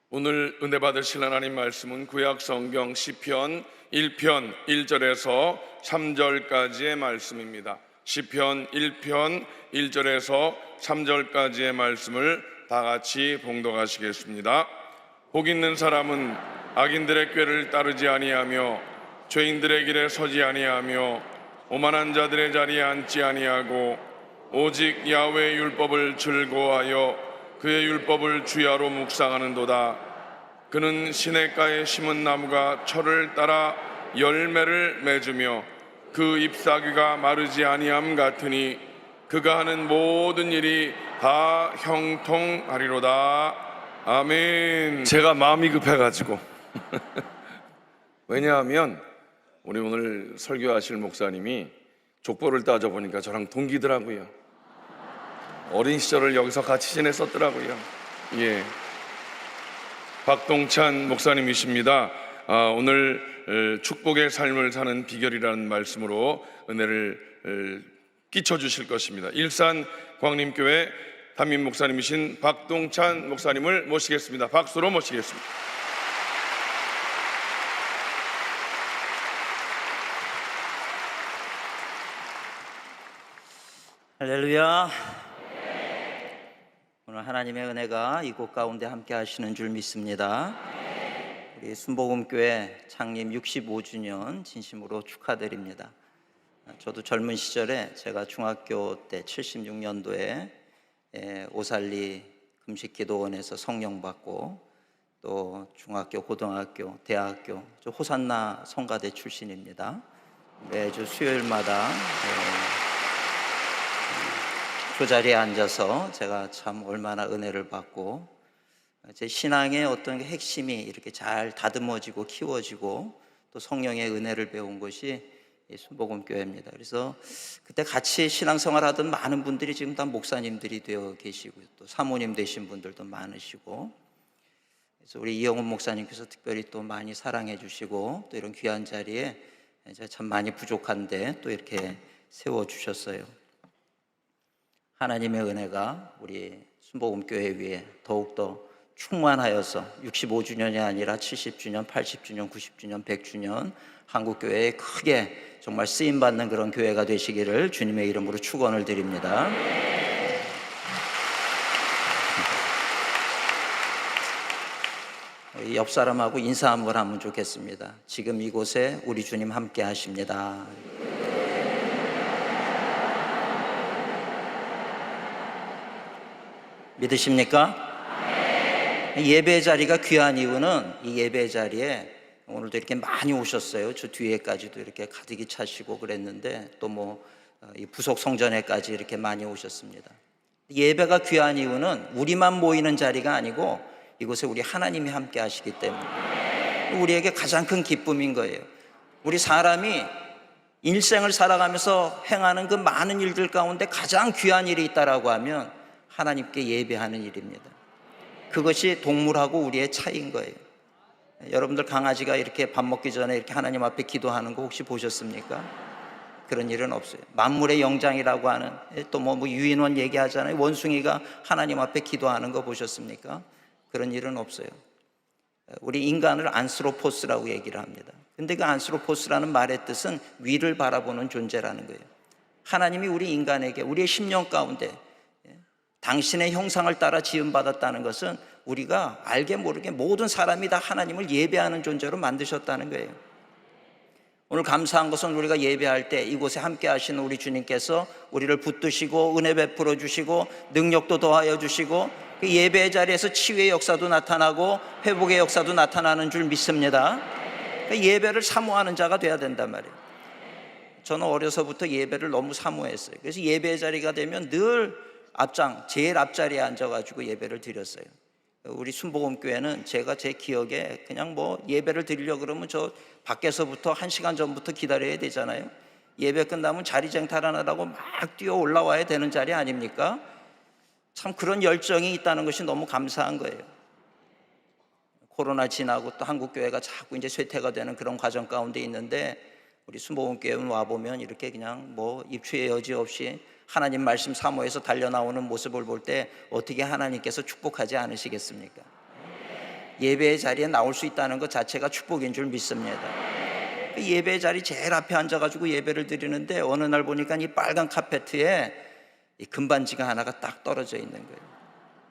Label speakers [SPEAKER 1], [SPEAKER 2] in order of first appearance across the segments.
[SPEAKER 1] 오늘 은혜 받으실 하나님 말씀은 구약 성경 시편 1편 1절에서 3절까지의 말씀입니다. 시편 1편 1절에서 3절까지의 말씀을 다 같이 봉독하시겠습니다. 복 있는 사람은 악인들의 꾀를 따르지 아니하며 죄인들의 길에 서지 아니하며 오만한 자들의 자리에 앉지 아니하고 오직 야훼의 율법을 즐거워하여 그의 율법을 주야로 묵상하는도다. 그는 시냇가에 심은 나무가 철을 따라 열매를 맺으며 그 잎사귀가 마르지 아니함 같으니 그가 하는 모든 일이 다 형통하리로다. 아멘. 제가 마음이 급해가지고 왜냐하면 우리 오늘 설교하실 목사님이 족보를 따져보니까 저랑 동기더라고요. 어린 시절을 여기서 같이 지냈었더라고요. 예, 박동찬 목사님이십니다. 오늘 축복의 삶을 사는 비결이라는 말씀으로 은혜를 끼쳐주실 것입니다. 일산 광림교회 담임 목사님이신 박동찬 목사님을 모시겠습니다. 박수로 모시겠습니다.
[SPEAKER 2] 할렐루야. 오늘 하나님의 은혜가 이곳 가운데 함께 하시는 줄 믿습니다. 우리 순복음교회 창립 65주년 진심으로 축하드립니다. 저도 젊은 시절에 제가 중학교 때 76년도에 오살리 금식기도원에서 성령 받고 또 중학교, 고등학교, 대학교, 저 호산나 성가대 출신입니다. 매주 수요일마다 그 자리에 앉아서 제가 참 얼마나 은혜를 받고 제 신앙의 어떤 핵심이 이렇게 잘 다듬어지고 키워지고 또 성령의 은혜를 배운 것이 순복음교회입니다. 그래서 그때 같이 신앙생활 하던 많은 분들이 지금 다 목사님들이 되어 계시고 또 사모님 되신 분들도 많으시고, 그래서 우리 이영훈 목사님께서 특별히 또 많이 사랑해 주시고 또 이런 귀한 자리에 제가 참 많이 부족한데 또 이렇게 세워주셨어요. 하나님의 은혜가 우리 순복음교회 위에 더욱더 충만하여서 65주년이 아니라 70주년, 80주년, 90주년, 100주년 한국교회에 크게 정말 쓰임받는 그런 교회가 되시기를 주님의 이름으로 축원을 드립니다. 옆 사람하고 인사 한번 하면 좋겠습니다. 지금 이곳에 우리 주님 함께 하십니다. 믿으십니까? 예배 자리가 귀한 이유는 이 예배 자리에 오늘도 이렇게 많이 오셨어요. 저 뒤에까지도 이렇게 가득히 차시고 그랬는데 또 이 부속 성전에까지 이렇게 많이 오셨습니다. 예배가 귀한 이유는 우리만 모이는 자리가 아니고 이곳에 우리 하나님이 함께 하시기 때문에 우리에게 가장 큰 기쁨인 거예요. 우리 사람이 일생을 살아가면서 행하는 그 많은 일들 가운데 가장 귀한 일이 있다라고 하면 하나님께 예배하는 일입니다. 그것이 동물하고 우리의 차이인 거예요. 여러분들 강아지가 이렇게 밥 먹기 전에 이렇게 하나님 앞에 기도하는 거 혹시 보셨습니까? 그런 일은 없어요. 만물의 영장이라고 하는 또 유인원 얘기하잖아요. 원숭이가 하나님 앞에 기도하는 거 보셨습니까? 그런 일은 없어요. 우리 인간을 안스로포스라고 얘기를 합니다. 근데 그 안스로포스라는 말의 뜻은 위를 바라보는 존재라는 거예요. 하나님이 우리 인간에게 우리의 심령 가운데 당신의 형상을 따라 지음받았다는 것은 우리가 알게 모르게 모든 사람이 다 하나님을 예배하는 존재로 만드셨다는 거예요. 오늘 감사한 것은 우리가 예배할 때 이곳에 함께 하시는 우리 주님께서 우리를 붙드시고 은혜 베풀어 주시고 능력도 더하여 주시고 그 예배의 자리에서 치유의 역사도 나타나고 회복의 역사도 나타나는 줄 믿습니다. 예배를 사모하는 자가 돼야 된단 말이에요. 저는 어려서부터 예배를 너무 사모했어요. 그래서 예배의 자리가 되면 늘 제일 앞자리에 앉아가지고 예배를 드렸어요. 우리 순복음교회는 제가 제 기억에 그냥 예배를 드리려고 그러면 저 밖에서부터 1시간 전부터 기다려야 되잖아요. 예배 끝나면 자리 쟁탈하느라고 막 뛰어 올라와야 되는 자리 아닙니까? 참 그런 열정이 있다는 것이 너무 감사한 거예요. 코로나 지나고 또 한국교회가 자꾸 이제 쇠퇴가 되는 그런 과정 가운데 있는데 우리 순복음교회는 와보면 이렇게 그냥 입추의 여지 없이 하나님 말씀 사모해서 달려나오는 모습을 볼 때 어떻게 하나님께서 축복하지 않으시겠습니까? 예배의 자리에 나올 수 있다는 것 자체가 축복인 줄 믿습니다. 그 예배의 자리 제일 앞에 앉아가지고 예배를 드리는데 어느 날 보니까 이 빨간 카페트에 이 금반지가 하나가 딱 떨어져 있는 거예요.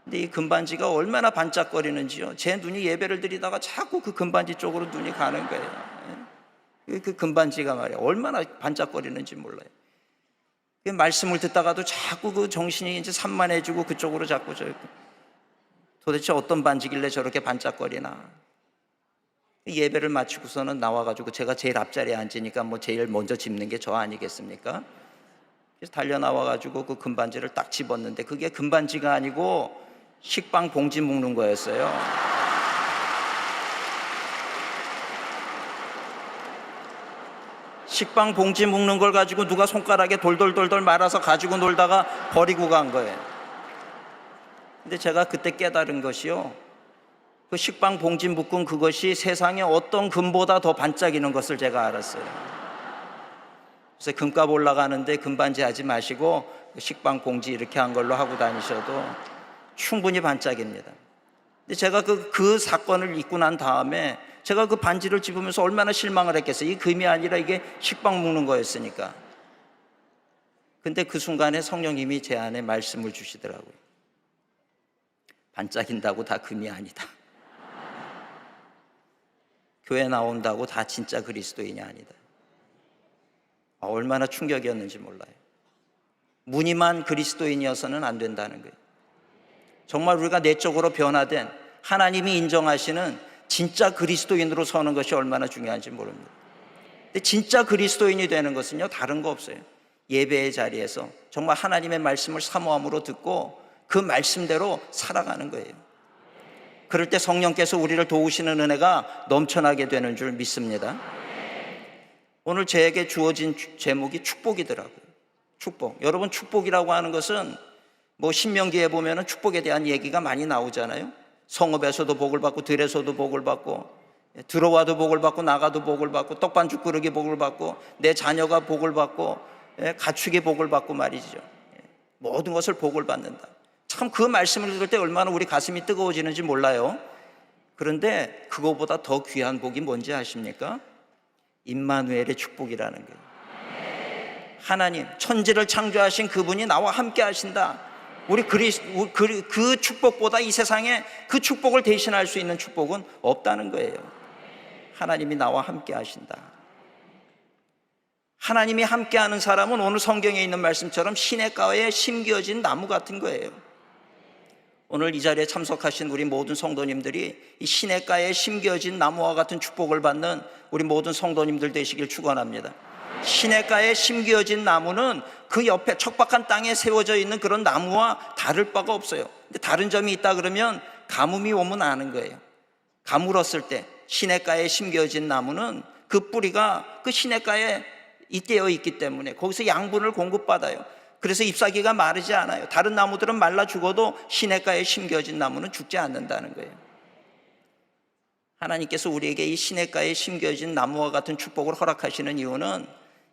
[SPEAKER 2] 근데 이 금반지가 얼마나 반짝거리는지요. 제 눈이 예배를 드리다가 자꾸 그 금반지 쪽으로 눈이 가는 거예요. 그 금반지가 말이야 얼마나 반짝거리는지 몰라요. 그 말씀을 듣다가도 자꾸 그 정신이 이제 산만해지고 그쪽으로 자꾸 도대체 어떤 반지길래 저렇게 반짝거리나. 예배를 마치고서는 나와가지고 제가 제일 앞자리에 앉으니까 뭐 제일 먼저 짚는 게 저 아니겠습니까? 그래서 달려 나와가지고 그 금반지를 딱 집었는데 그게 금반지가 아니고 식빵 봉지 묶는 거였어요. 식빵 봉지 묶는 걸 가지고 누가 손가락에 돌돌돌돌 말아서 가지고 놀다가 버리고 간 거예요. 근데 제가 그때 깨달은 것이요, 그 식빵 봉지 묶은 그것이 세상에 어떤 금보다 더 반짝이는 것을 제가 알았어요. 그래서 금값 올라가는데 금반지 하지 마시고 식빵 봉지 이렇게 한 걸로 하고 다니셔도 충분히 반짝입니다. 근데 제가 그 사건을 잊고 난 다음에 제가 그 반지를 집으면서 얼마나 실망을 했겠어요. 이 금이 아니라 이게 식빵 묶는 거였으니까. 근데 그 순간에 성령님이 제 안에 말씀을 주시더라고요. 반짝인다고 다 금이 아니다. 교회 나온다고 다 진짜 그리스도인이 아니다. 얼마나 충격이었는지 몰라요. 무늬만 그리스도인이어서는 안 된다는 거예요. 정말 우리가 내적으로 변화된 하나님이 인정하시는 진짜 그리스도인으로 서는 것이 얼마나 중요한지 모릅니다. 근데 진짜 그리스도인이 되는 것은요, 다른 거 없어요. 예배의 자리에서 정말 하나님의 말씀을 사모함으로 듣고 그 말씀대로 살아가는 거예요. 그럴 때 성령께서 우리를 도우시는 은혜가 넘쳐나게 되는 줄 믿습니다. 오늘 저에게 주어진 제목이 축복이더라고요. 축복. 여러분, 축복이라고 하는 것은 뭐 신명기에 보면은 축복에 대한 얘기가 많이 나오잖아요. 성읍에서도 복을 받고 들에서도 복을 받고 들어와도 복을 받고 나가도 복을 받고 떡반죽 그릇이 복을 받고 내 자녀가 복을 받고 가축이 복을 받고 말이죠. 모든 것을 복을 받는다. 참 그 말씀을 들을 때 얼마나 우리 가슴이 뜨거워지는지 몰라요. 그런데 그거보다 더 귀한 복이 뭔지 아십니까? 임마누엘의 축복이라는 거예요. 하나님, 천지를 창조하신 그분이 나와 함께 하신다. 우리 그 축복보다 이 세상에 그 축복을 대신할 수 있는 축복은 없다는 거예요. 하나님이 나와 함께 하신다. 하나님이 함께하는 사람은 오늘 성경에 있는 말씀처럼 시냇가에 심겨진 나무 같은 거예요. 오늘 이 자리에 참석하신 우리 모든 성도님들이 이 시냇가에 심겨진 나무와 같은 축복을 받는 우리 모든 성도님들 되시길 축원합니다. 시냇가에 심겨진 나무는 그 옆에 척박한 땅에 세워져 있는 그런 나무와 다를 바가 없어요. 근데 다른 점이 있다 그러면 가뭄이 오면 아는 거예요. 가물었을 때 시냇가에 심겨진 나무는 그 뿌리가 그 시냇가에 잇대어 있기 때문에 거기서 양분을 공급받아요. 그래서 잎사귀가 마르지 않아요. 다른 나무들은 말라 죽어도 시냇가에 심겨진 나무는 죽지 않는다는 거예요. 하나님께서 우리에게 이 시냇가에 심겨진 나무와 같은 축복을 허락하시는 이유는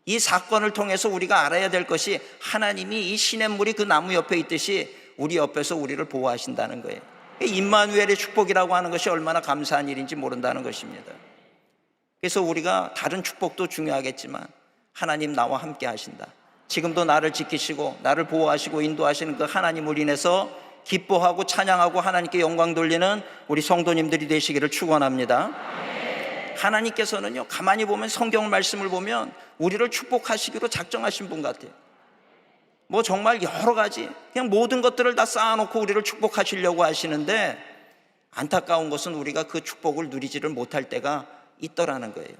[SPEAKER 2] 이 사건을 통해서 우리가 알아야 될 것이 하나님이 이 시냇물이 그 나무 옆에 있듯이 우리 옆에서 우리를 보호하신다는 거예요. 임마누엘의 축복이라고 하는 것이 얼마나 감사한 일인지 모른다는 것입니다. 그래서 우리가 다른 축복도 중요하겠지만 하나님 나와 함께 하신다. 지금도 나를 지키시고 나를 보호하시고 인도하시는 그 하나님을 인해서 기뻐하고 찬양하고 하나님께 영광 돌리는 우리 성도님들이 되시기를 축원합니다. 하나님께서는요, 가만히 보면 성경 말씀을 보면 우리를 축복하시기로 작정하신 분 같아요. 뭐 정말 여러 가지 그냥 모든 것들을 다 쌓아놓고 우리를 축복하시려고 하시는데 안타까운 것은 우리가 그 축복을 누리지를 못할 때가 있더라는 거예요.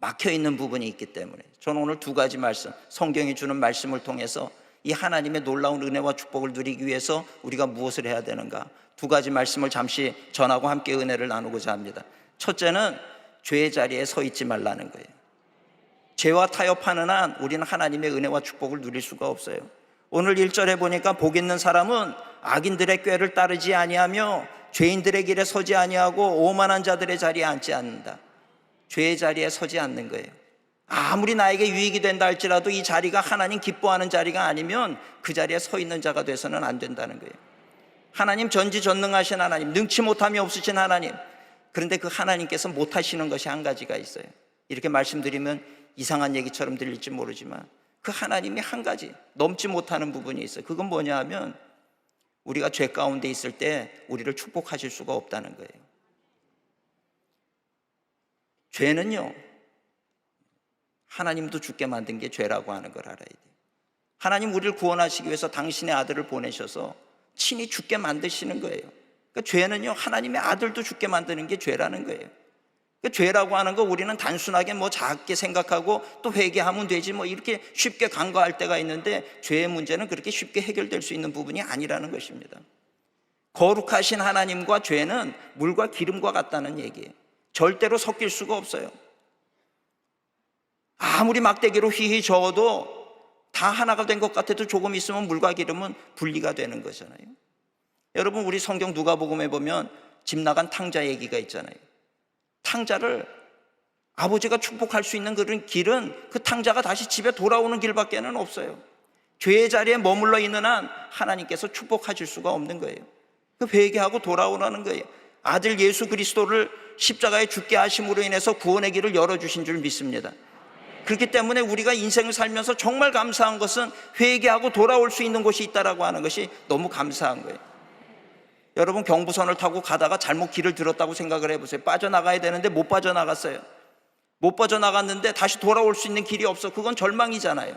[SPEAKER 2] 막혀있는 부분이 있기 때문에 저는 오늘 두 가지 말씀, 성경이 주는 말씀을 통해서 이 하나님의 놀라운 은혜와 축복을 누리기 위해서 우리가 무엇을 해야 되는가, 두 가지 말씀을 잠시 전하고 함께 은혜를 나누고자 합니다. 첫째는 죄의 자리에 서 있지 말라는 거예요. 죄와 타협하는 한 우리는 하나님의 은혜와 축복을 누릴 수가 없어요. 오늘 1절에 보니까 복 있는 사람은 악인들의 꾀를 따르지 아니하며 죄인들의 길에 서지 아니하고 오만한 자들의 자리에 앉지 않는다. 죄의 자리에 서지 않는 거예요. 아무리 나에게 유익이 된다 할지라도 이 자리가 하나님 기뻐하는 자리가 아니면 그 자리에 서 있는 자가 돼서는 안 된다는 거예요. 하나님 전지전능하신 하나님, 능치 못함이 없으신 하나님. 그런데 그 하나님께서 못하시는 것이 한 가지가 있어요. 이렇게 말씀드리면 이상한 얘기처럼 들릴지 모르지만 그 하나님이 한 가지 넘지 못하는 부분이 있어요. 그건 뭐냐 하면 우리가 죄 가운데 있을 때 우리를 축복하실 수가 없다는 거예요. 죄는요, 하나님도 죽게 만든 게 죄라고 하는 걸 알아야 돼요. 하나님 우리를 구원하시기 위해서 당신의 아들을 보내셔서 친히 죽게 만드시는 거예요. 그러니까 죄는요, 하나님의 아들도 죽게 만드는 게 죄라는 거예요. 그러니까 죄라고 하는 거 우리는 단순하게 뭐 작게 생각하고 또 회개하면 되지 뭐 이렇게 쉽게 간과할 때가 있는데, 죄의 문제는 그렇게 쉽게 해결될 수 있는 부분이 아니라는 것입니다. 거룩하신 하나님과 죄는 물과 기름과 같다는 얘기예요. 절대로 섞일 수가 없어요. 아무리 막대기로 휘휘 저어도 다 하나가 된 것 같아도 조금 있으면 물과 기름은 분리가 되는 거잖아요. 여러분, 우리 성경 누가복음에 보면 집 나간 탕자 얘기가 있잖아요. 탕자를 아버지가 축복할 수 있는 그런 길은 그 탕자가 다시 집에 돌아오는 길밖에는 없어요. 죄의 자리에 머물러 있는 한 하나님께서 축복하실 수가 없는 거예요. 그 회개하고 돌아오라는 거예요. 아들 예수 그리스도를 십자가에 죽게 하심으로 인해서 구원의 길을 열어주신 줄 믿습니다. 그렇기 때문에 우리가 인생을 살면서 정말 감사한 것은 회개하고 돌아올 수 있는 곳이 있다라고 하는 것이 너무 감사한 거예요. 여러분, 경부선을 타고 가다가 잘못 길을 들었다고 생각을 해보세요. 빠져나가야 되는데 못 빠져나갔어요. 못 빠져나갔는데 다시 돌아올 수 있는 길이 없어. 그건 절망이잖아요.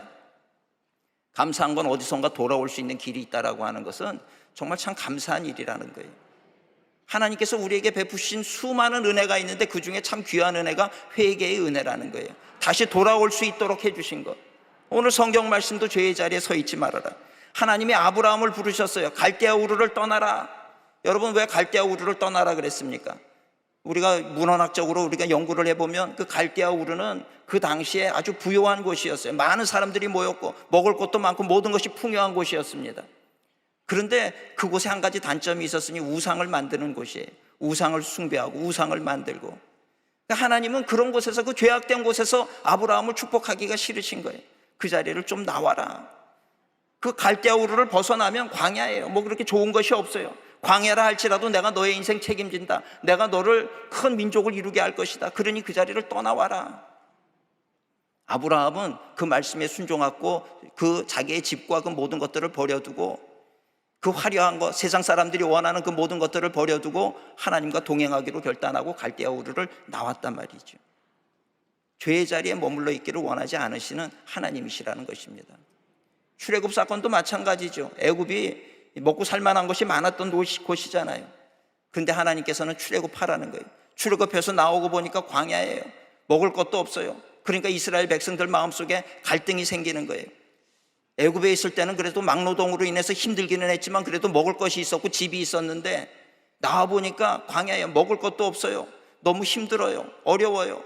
[SPEAKER 2] 감사한 건 어디선가 돌아올 수 있는 길이 있다라고 하는 것은 정말 참 감사한 일이라는 거예요. 하나님께서 우리에게 베푸신 수많은 은혜가 있는데 그 중에 참 귀한 은혜가 회개의 은혜라는 거예요. 다시 돌아올 수 있도록 해주신 것. 오늘 성경 말씀도 죄의 자리에 서 있지 말아라. 하나님이 아브라함을 부르셨어요. 갈대아 우르를 떠나라. 여러분, 왜 갈대아 우르를 떠나라 그랬습니까? 우리가 문헌학적으로 우리가 연구를 해보면 그 갈대아 우르는 그 당시에 아주 부요한 곳이었어요. 많은 사람들이 모였고 먹을 것도 많고 모든 것이 풍요한 곳이었습니다. 그런데 그곳에 한 가지 단점이 있었으니 우상을 만드는 곳이에요. 우상을 숭배하고 우상을 만들고. 하나님은 그런 곳에서, 그 죄악된 곳에서 아브라함을 축복하기가 싫으신 거예요. 그 자리를 좀 나와라. 그 갈대아 우르를 벗어나면 광야예요. 뭐 그렇게 좋은 것이 없어요. 광야라 할지라도 내가 너의 인생 책임진다. 내가 너를 큰 민족을 이루게 할 것이다. 그러니 그 자리를 떠나와라. 아브라함은 그 말씀에 순종하고 그 자기의 집과 그 모든 것들을 버려두고 그 화려한 것, 세상 사람들이 원하는 그 모든 것들을 버려두고 하나님과 동행하기로 결단하고 갈대아 우르를 나왔단 말이죠. 죄의 자리에 머물러 있기를 원하지 않으시는 하나님이시라는 것입니다. 출애굽 사건도 마찬가지죠. 애굽이 먹고 살만한 것이 많았던 곳이잖아요. 그런데 하나님께서는 출애굽하라는 거예요. 출애굽해서 나오고 보니까 광야예요. 먹을 것도 없어요. 그러니까 이스라엘 백성들 마음속에 갈등이 생기는 거예요. 애굽에 있을 때는 그래도 막노동으로 인해서 힘들기는 했지만 그래도 먹을 것이 있었고 집이 있었는데 나와보니까 광야에 먹을 것도 없어요. 너무 힘들어요. 어려워요.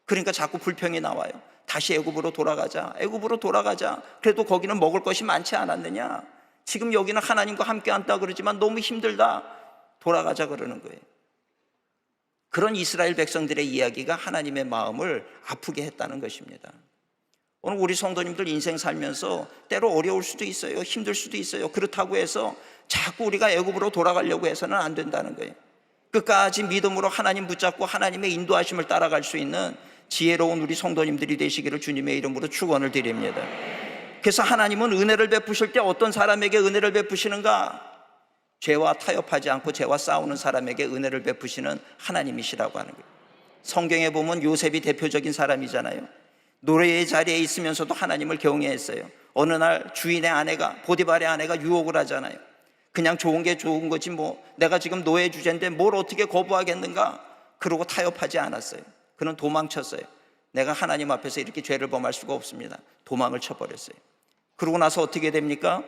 [SPEAKER 2] 그러니까 자꾸 불평이 나와요. 다시 애굽으로 돌아가자. 애굽으로 돌아가자. 그래도 거기는 먹을 것이 많지 않았느냐. 지금 여기는 하나님과 함께 한다 그러지만 너무 힘들다. 돌아가자 그러는 거예요. 그런 이스라엘 백성들의 이야기가 하나님의 마음을 아프게 했다는 것입니다. 오늘 우리 성도님들 인생 살면서 때로 어려울 수도 있어요. 힘들 수도 있어요. 그렇다고 해서 자꾸 우리가 애굽으로 돌아가려고 해서는 안 된다는 거예요. 끝까지 믿음으로 하나님 붙잡고 하나님의 인도하심을 따라갈 수 있는 지혜로운 우리 성도님들이 되시기를 주님의 이름으로 축원을 드립니다. 그래서 하나님은 은혜를 베푸실 때 어떤 사람에게 은혜를 베푸시는가? 죄와 타협하지 않고 죄와 싸우는 사람에게 은혜를 베푸시는 하나님이시라고 하는 거예요. 성경에 보면 요셉이 대표적인 사람이잖아요. 노예의 자리에 있으면서도 하나님을 경외했어요. 어느 날 주인의 아내가, 보디발의 아내가 유혹을 하잖아요. 그냥 좋은 게 좋은 거지 뭐 내가 지금 노예 주제인데 뭘 어떻게 거부하겠는가? 그러고 타협하지 않았어요. 그는 도망쳤어요. 내가 하나님 앞에서 이렇게 죄를 범할 수가 없습니다. 도망을 쳐버렸어요. 그러고 나서 어떻게 됩니까?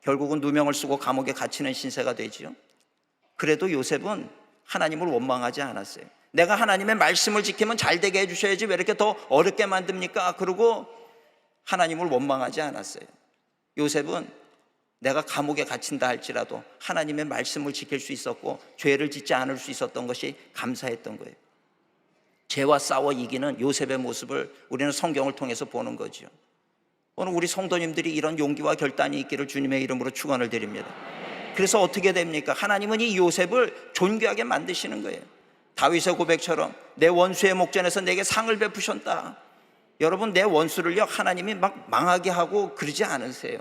[SPEAKER 2] 결국은 누명을 쓰고 감옥에 갇히는 신세가 되지요. 그래도 요셉은 하나님을 원망하지 않았어요. 내가 하나님의 말씀을 지키면 잘 되게 해주셔야지 왜 이렇게 더 어렵게 만듭니까? 그러고 하나님을 원망하지 않았어요. 요셉은 내가 감옥에 갇힌다 할지라도 하나님의 말씀을 지킬 수 있었고 죄를 짓지 않을 수 있었던 것이 감사했던 거예요. 죄와 싸워 이기는 요셉의 모습을 우리는 성경을 통해서 보는 거죠. 오늘 우리 성도님들이 이런 용기와 결단이 있기를 주님의 이름으로 축원을 드립니다. 그래서 어떻게 됩니까? 하나님은 이 요셉을 존귀하게 만드시는 거예요. 다윗의 고백처럼 내 원수의 목전에서 내게 상을 베푸셨다. 여러분, 내 원수를요 하나님이 막 망하게 하고 그러지 않으세요.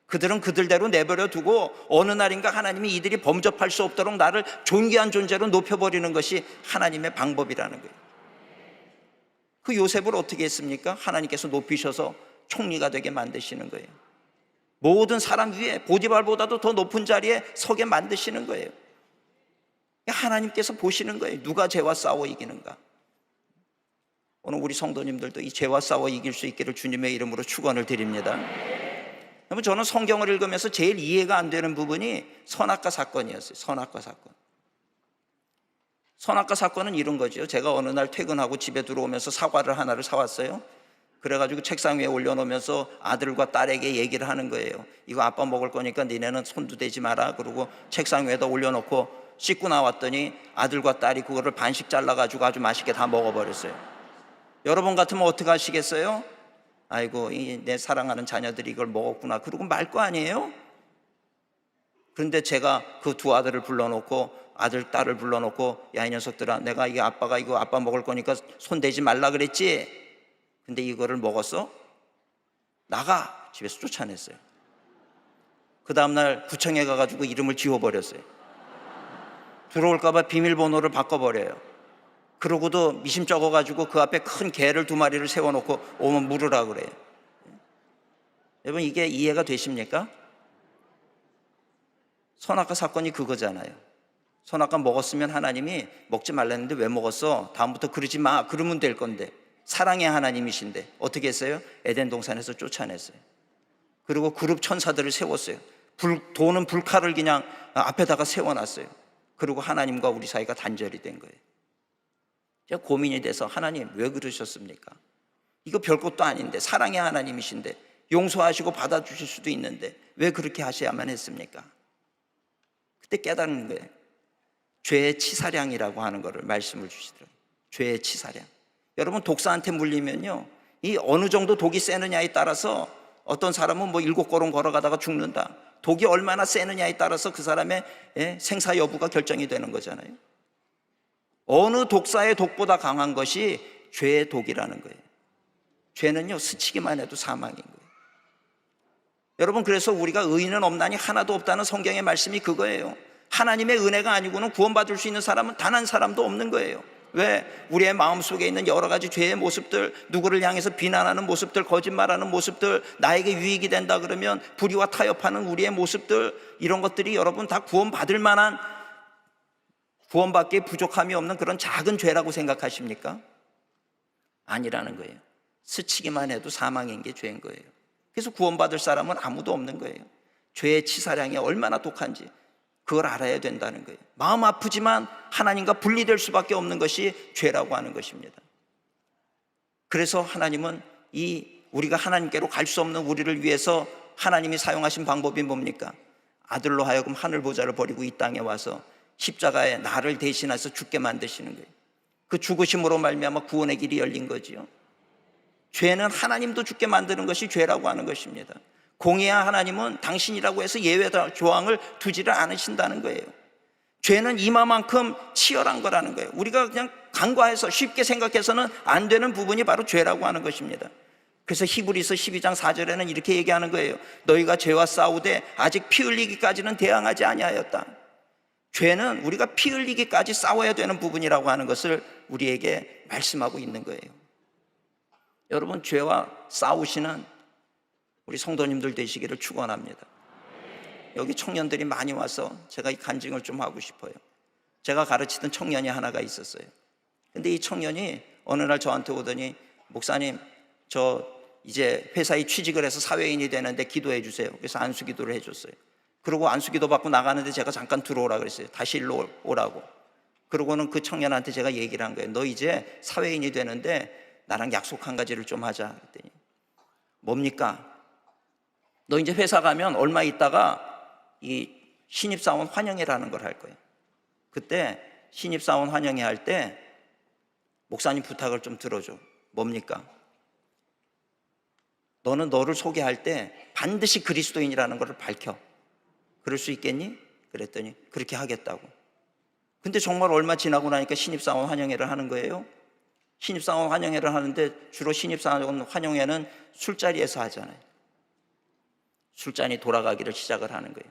[SPEAKER 2] 그들은 그들대로 내버려 두고 어느 날인가 하나님이 이들이 범접할 수 없도록 나를 존귀한 존재로 높여버리는 것이 하나님의 방법이라는 거예요. 그 요셉을 어떻게 했습니까? 하나님께서 높이셔서 총리가 되게 만드시는 거예요. 모든 사람 위에 보디발보다도 더 높은 자리에 서게 만드시는 거예요. 하나님께서 보시는 거예요. 누가 죄와 싸워 이기는가. 오늘 우리 성도님들도 이 죄와 싸워 이길 수 있기를 주님의 이름으로 축원을 드립니다. 그러면 저는 성경을 읽으면서 제일 이해가 안 되는 부분이 선악과 사건이었어요. 선악과 사건. 선악과 사건은 이런 거죠. 제가 어느 날 퇴근하고 집에 들어오면서 사과를 하나를 사왔어요. 그래가지고 책상 위에 올려놓으면서 아들과 딸에게 얘기를 하는 거예요. 이거 아빠 먹을 거니까 니네는 손도 대지 마라. 그러고 책상 위에다 올려놓고 씻고 나왔더니 아들과 딸이 그거를 반씩 잘라가지고 아주 맛있게 다 먹어버렸어요. 여러분 같으면 어떻게 하시겠어요? 아이고, 내 사랑하는 자녀들이 이걸 먹었구나. 그러고 말 거 아니에요? 그런데 제가 그 두 아들을 불러놓고 아들, 딸을 불러놓고 야, 이 녀석들아, 내가 아빠가 이거 아빠 먹을 거니까 손 대지 말라 그랬지? 근데 이거를 먹었어? 나가! 집에서 쫓아냈어요. 그 다음날 구청에 가가지고 이름을 지워버렸어요. 들어올까봐 비밀번호를 바꿔버려요. 그러고도 미심 적어가지고 그 앞에 큰 개를 2마리를 세워놓고 오면 물으라 그래요. 여러분, 이게 이해가 되십니까? 선악과 사건이 그거잖아요. 선악과 먹었으면 하나님이 먹지 말랬는데 왜 먹었어? 다음부터 그러지 마. 그러면 될 건데. 사랑의 하나님이신데 어떻게 했어요? 에덴 동산에서 쫓아냈어요. 그리고 그룹 천사들을 세웠어요. 도는 불칼을 그냥 앞에다가 세워놨어요. 그리고 하나님과 우리 사이가 단절이 된 거예요. 제가 고민이 돼서 하나님 왜 그러셨습니까? 이거 별것도 아닌데, 사랑의 하나님이신데 용서하시고 받아주실 수도 있는데 왜 그렇게 하셔야만 했습니까? 그때 깨닫는 거예요. 죄의 치사량이라고 하는 거를 말씀을 주시더라고요. 죄의 치사량. 여러분, 독사한테 물리면요, 이 어느 정도 독이 세느냐에 따라서 어떤 사람은 뭐 7걸음 걸어가다가 죽는다. 독이 얼마나 세느냐에 따라서 그 사람의 생사 여부가 결정이 되는 거잖아요. 어느 독사의 독보다 강한 것이 죄의 독이라는 거예요. 죄는요, 스치기만 해도 사망인 거예요. 여러분, 그래서 우리가 의인은 없나니 하나도 없다는 성경의 말씀이 그거예요. 하나님의 은혜가 아니고는 구원받을 수 있는 사람은 단 한 사람도 없는 거예요. 왜? 우리의 마음속에 있는 여러 가지 죄의 모습들, 누구를 향해서 비난하는 모습들, 거짓말하는 모습들, 나에게 유익이 된다 그러면 불의와 타협하는 우리의 모습들, 이런 것들이 여러분 다 구원받을 만한, 구원받기에 부족함이 없는 그런 작은 죄라고 생각하십니까? 아니라는 거예요. 스치기만 해도 사망인 게 죄인 거예요. 그래서 구원받을 사람은 아무도 없는 거예요. 죄의 치사량이 얼마나 독한지 그걸 알아야 된다는 거예요. 마음 아프지만 하나님과 분리될 수밖에 없는 것이 죄라고 하는 것입니다. 그래서 하나님은 우리가 하나님께로 갈 수 없는 우리를 위해서 하나님이 사용하신 방법이 뭡니까? 아들로 하여금 하늘 보좌를 버리고 이 땅에 와서 십자가에 나를 대신해서 죽게 만드시는 거예요. 그 죽으심으로 말미암아 구원의 길이 열린 거지요. 죄는 하나님도 죽게 만드는 것이 죄라고 하는 것입니다. 공의한 하나님은 당신이라고 해서 예외 조항을 두지를 않으신다는 거예요. 죄는 이마만큼 치열한 거라는 거예요. 우리가 그냥 간과해서 쉽게 생각해서는 안 되는 부분이 바로 죄라고 하는 것입니다. 그래서 히브리서 12장 4절에는 이렇게 얘기하는 거예요. 너희가 죄와 싸우되 아직 피 흘리기까지는 대항하지 아니하였다. 죄는 우리가 피 흘리기까지 싸워야 되는 부분이라고 하는 것을 우리에게 말씀하고 있는 거예요. 여러분, 죄와 싸우시는 우리 성도님들 되시기를 축원합니다. 여기 청년들이 많이 와서 제가 이 간증을 좀 하고 싶어요. 제가 가르치던 청년이 하나가 있었어요. 근데 이 청년이 어느 날 저한테 오더니 목사님, 저 이제 회사에 취직을 해서 사회인이 되는데 기도해 주세요. 그래서 안수기도를 해줬어요. 그리고 안수기도 받고 나가는데 제가 잠깐 들어오라 그랬어요. 다시 일로 오라고. 그러고는 그 청년한테 제가 얘기를 한 거예요. 너 이제 사회인이 되는데 나랑 약속 한 가지를 좀 하자. 그랬더니 뭡니까? 너 이제 회사 가면 얼마 있다가 이 신입사원 환영회라는 걸 할 거예요. 그때 신입사원 환영회 할 때 목사님 부탁을 좀 들어줘. 뭡니까? 너는 너를 소개할 때 반드시 그리스도인이라는 것을 밝혀. 그럴 수 있겠니? 그랬더니 그렇게 하겠다고. 근데 정말 얼마 지나고 나니까 신입사원 환영회를 하는 거예요. 신입사원 환영회를 하는데 주로 신입사원 환영회는 술자리에서 하잖아요. 술잔이 돌아가기를 시작을 하는 거예요.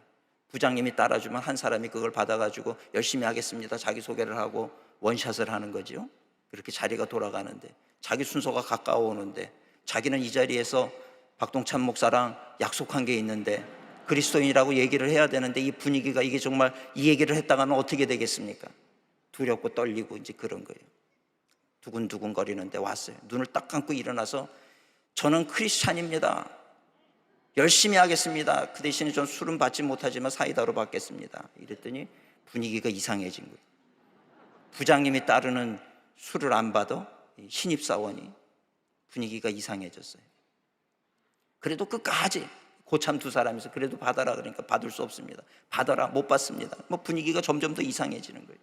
[SPEAKER 2] 부장님이 따라주면 한 사람이 그걸 받아가지고 열심히 하겠습니다 자기소개를 하고 원샷을 하는 거죠. 그렇게 자리가 돌아가는데 자기 순서가 가까워 오는데 자기는 이 자리에서 박동찬 목사랑 약속한 게 있는데 그리스도인이라고 얘기를 해야 되는데 이 분위기가 이게 정말 이 얘기를 했다가는 어떻게 되겠습니까? 두렵고 떨리고 이제 그런 거예요. 두근두근 거리는데 왔어요. 눈을 딱 감고 일어나서 저는 크리스찬입니다. 열심히 하겠습니다. 그 대신에 전 술은 받지 못하지만 사이다로 받겠습니다. 이랬더니 분위기가 이상해진 거예요. 부장님이 따르는 술을 안 받아 신입사원이 분위기가 이상해졌어요. 그래도 끝까지 고참 두 사람이서 그래도 받아라 그러니까 받을 수 없습니다. 받아라 못 받습니다. 뭐 분위기가 점점 더 이상해지는 거예요.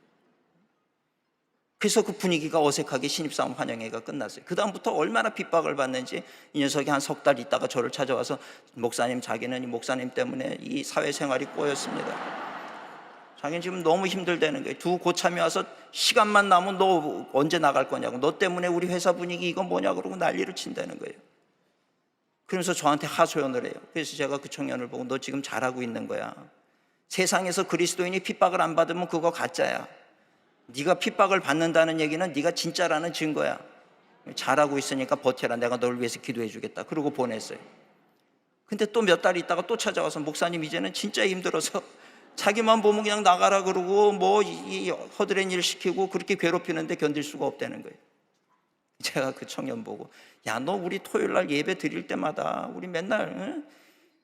[SPEAKER 2] 그래서 그 분위기가 어색하게 신입사원 환영회가 끝났어요. 그 다음부터 얼마나 핍박을 받는지 이 녀석이 한 석 달 있다가 저를 찾아와서 목사님 자기는 이 목사님 때문에 이 사회생활이 꼬였습니다. 자기는 지금 너무 힘들다는 거예요. 두 고참이 와서 시간만 남으면 너 언제 나갈 거냐고, 너 때문에 우리 회사 분위기 이건 뭐냐 그러고 난리를 친다는 거예요. 그러면서 저한테 하소연을 해요. 그래서 제가 그 청년을 보고 너 지금 잘하고 있는 거야. 세상에서 그리스도인이 핍박을 안 받으면 그거 가짜야. 네가 핍박을 받는다는 얘기는 네가 진짜라는 증거야. 잘하고 있으니까 버텨라. 내가 널 위해서 기도해 주겠다. 그러고 보냈어요. 근데 또 몇 달 있다가 또 찾아와서 목사님 이제는 진짜 힘들어서 자기만 보면 그냥 나가라 그러고 뭐 이 허드렛 일 시키고 그렇게 괴롭히는데 견딜 수가 없다는 거예요. 제가 그 청년 보고 야, 너 우리 토요일 날 예배 드릴 때마다 우리 맨날 응?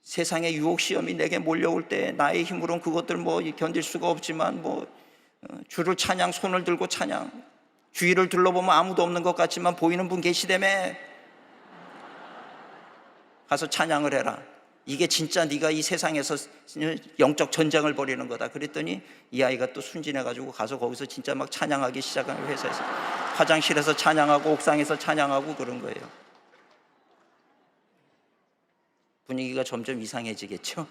[SPEAKER 2] 세상의 유혹 시험이 내게 몰려올 때 나의 힘으로는 그것들 뭐 견딜 수가 없지만 뭐 주를 찬양, 손을 들고 찬양, 주위를 둘러보면 아무도 없는 것 같지만 보이는 분 계시다며 가서 찬양을 해라. 이게 진짜 네가 이 세상에서 영적 전쟁을 벌이는 거다. 그랬더니 이 아이가 또 순진해가지고 가서 거기서 진짜 막 찬양하기 시작한 거예요. 회사에서 화장실에서 찬양하고 옥상에서 찬양하고 그런 거예요. 분위기가 점점 이상해지겠죠.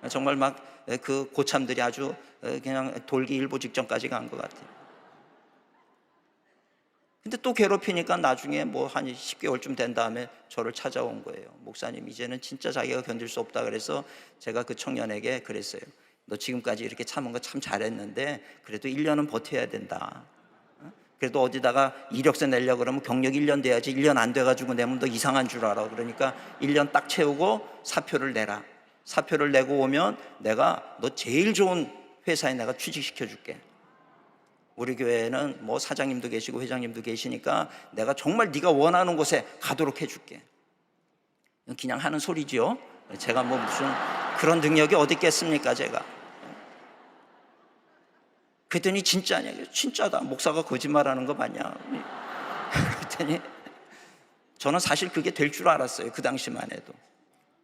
[SPEAKER 2] 정말 막 그 고참들이 아주 그냥 돌기 일보 직전까지 간 것 같아요. 근데 또 괴롭히니까 나중에 뭐 한 10개월쯤 된 다음에 저를 찾아온 거예요. 목사님 이제는 진짜 자기가 견딜 수 없다. 그래서 제가 그 청년에게 그랬어요. 너 지금까지 이렇게 참은 거 참 잘했는데 그래도 1년은 버텨야 된다. 그래도 어디다가 이력서 내려고 그러면 경력 1년 돼야지 1년 안 돼가지고 내면 너 이상한 줄 알아. 그러니까 1년 딱 채우고 사표를 내라. 사표를 내고 오면 내가 너 제일 좋은 회사에 내가 취직시켜 줄게. 우리 교회는 뭐 사장님도 계시고 회장님도 계시니까 내가 정말 네가 원하는 곳에 가도록 해줄게. 그냥 하는 소리죠. 제가 뭐 무슨 그런 능력이 어디 있겠습니까 제가. 그랬더니 진짜냐? 진짜다. 목사가 거짓말하는 거 맞냐? 그랬더니 저는 사실 그게 될 줄 알았어요. 그 당시만 해도.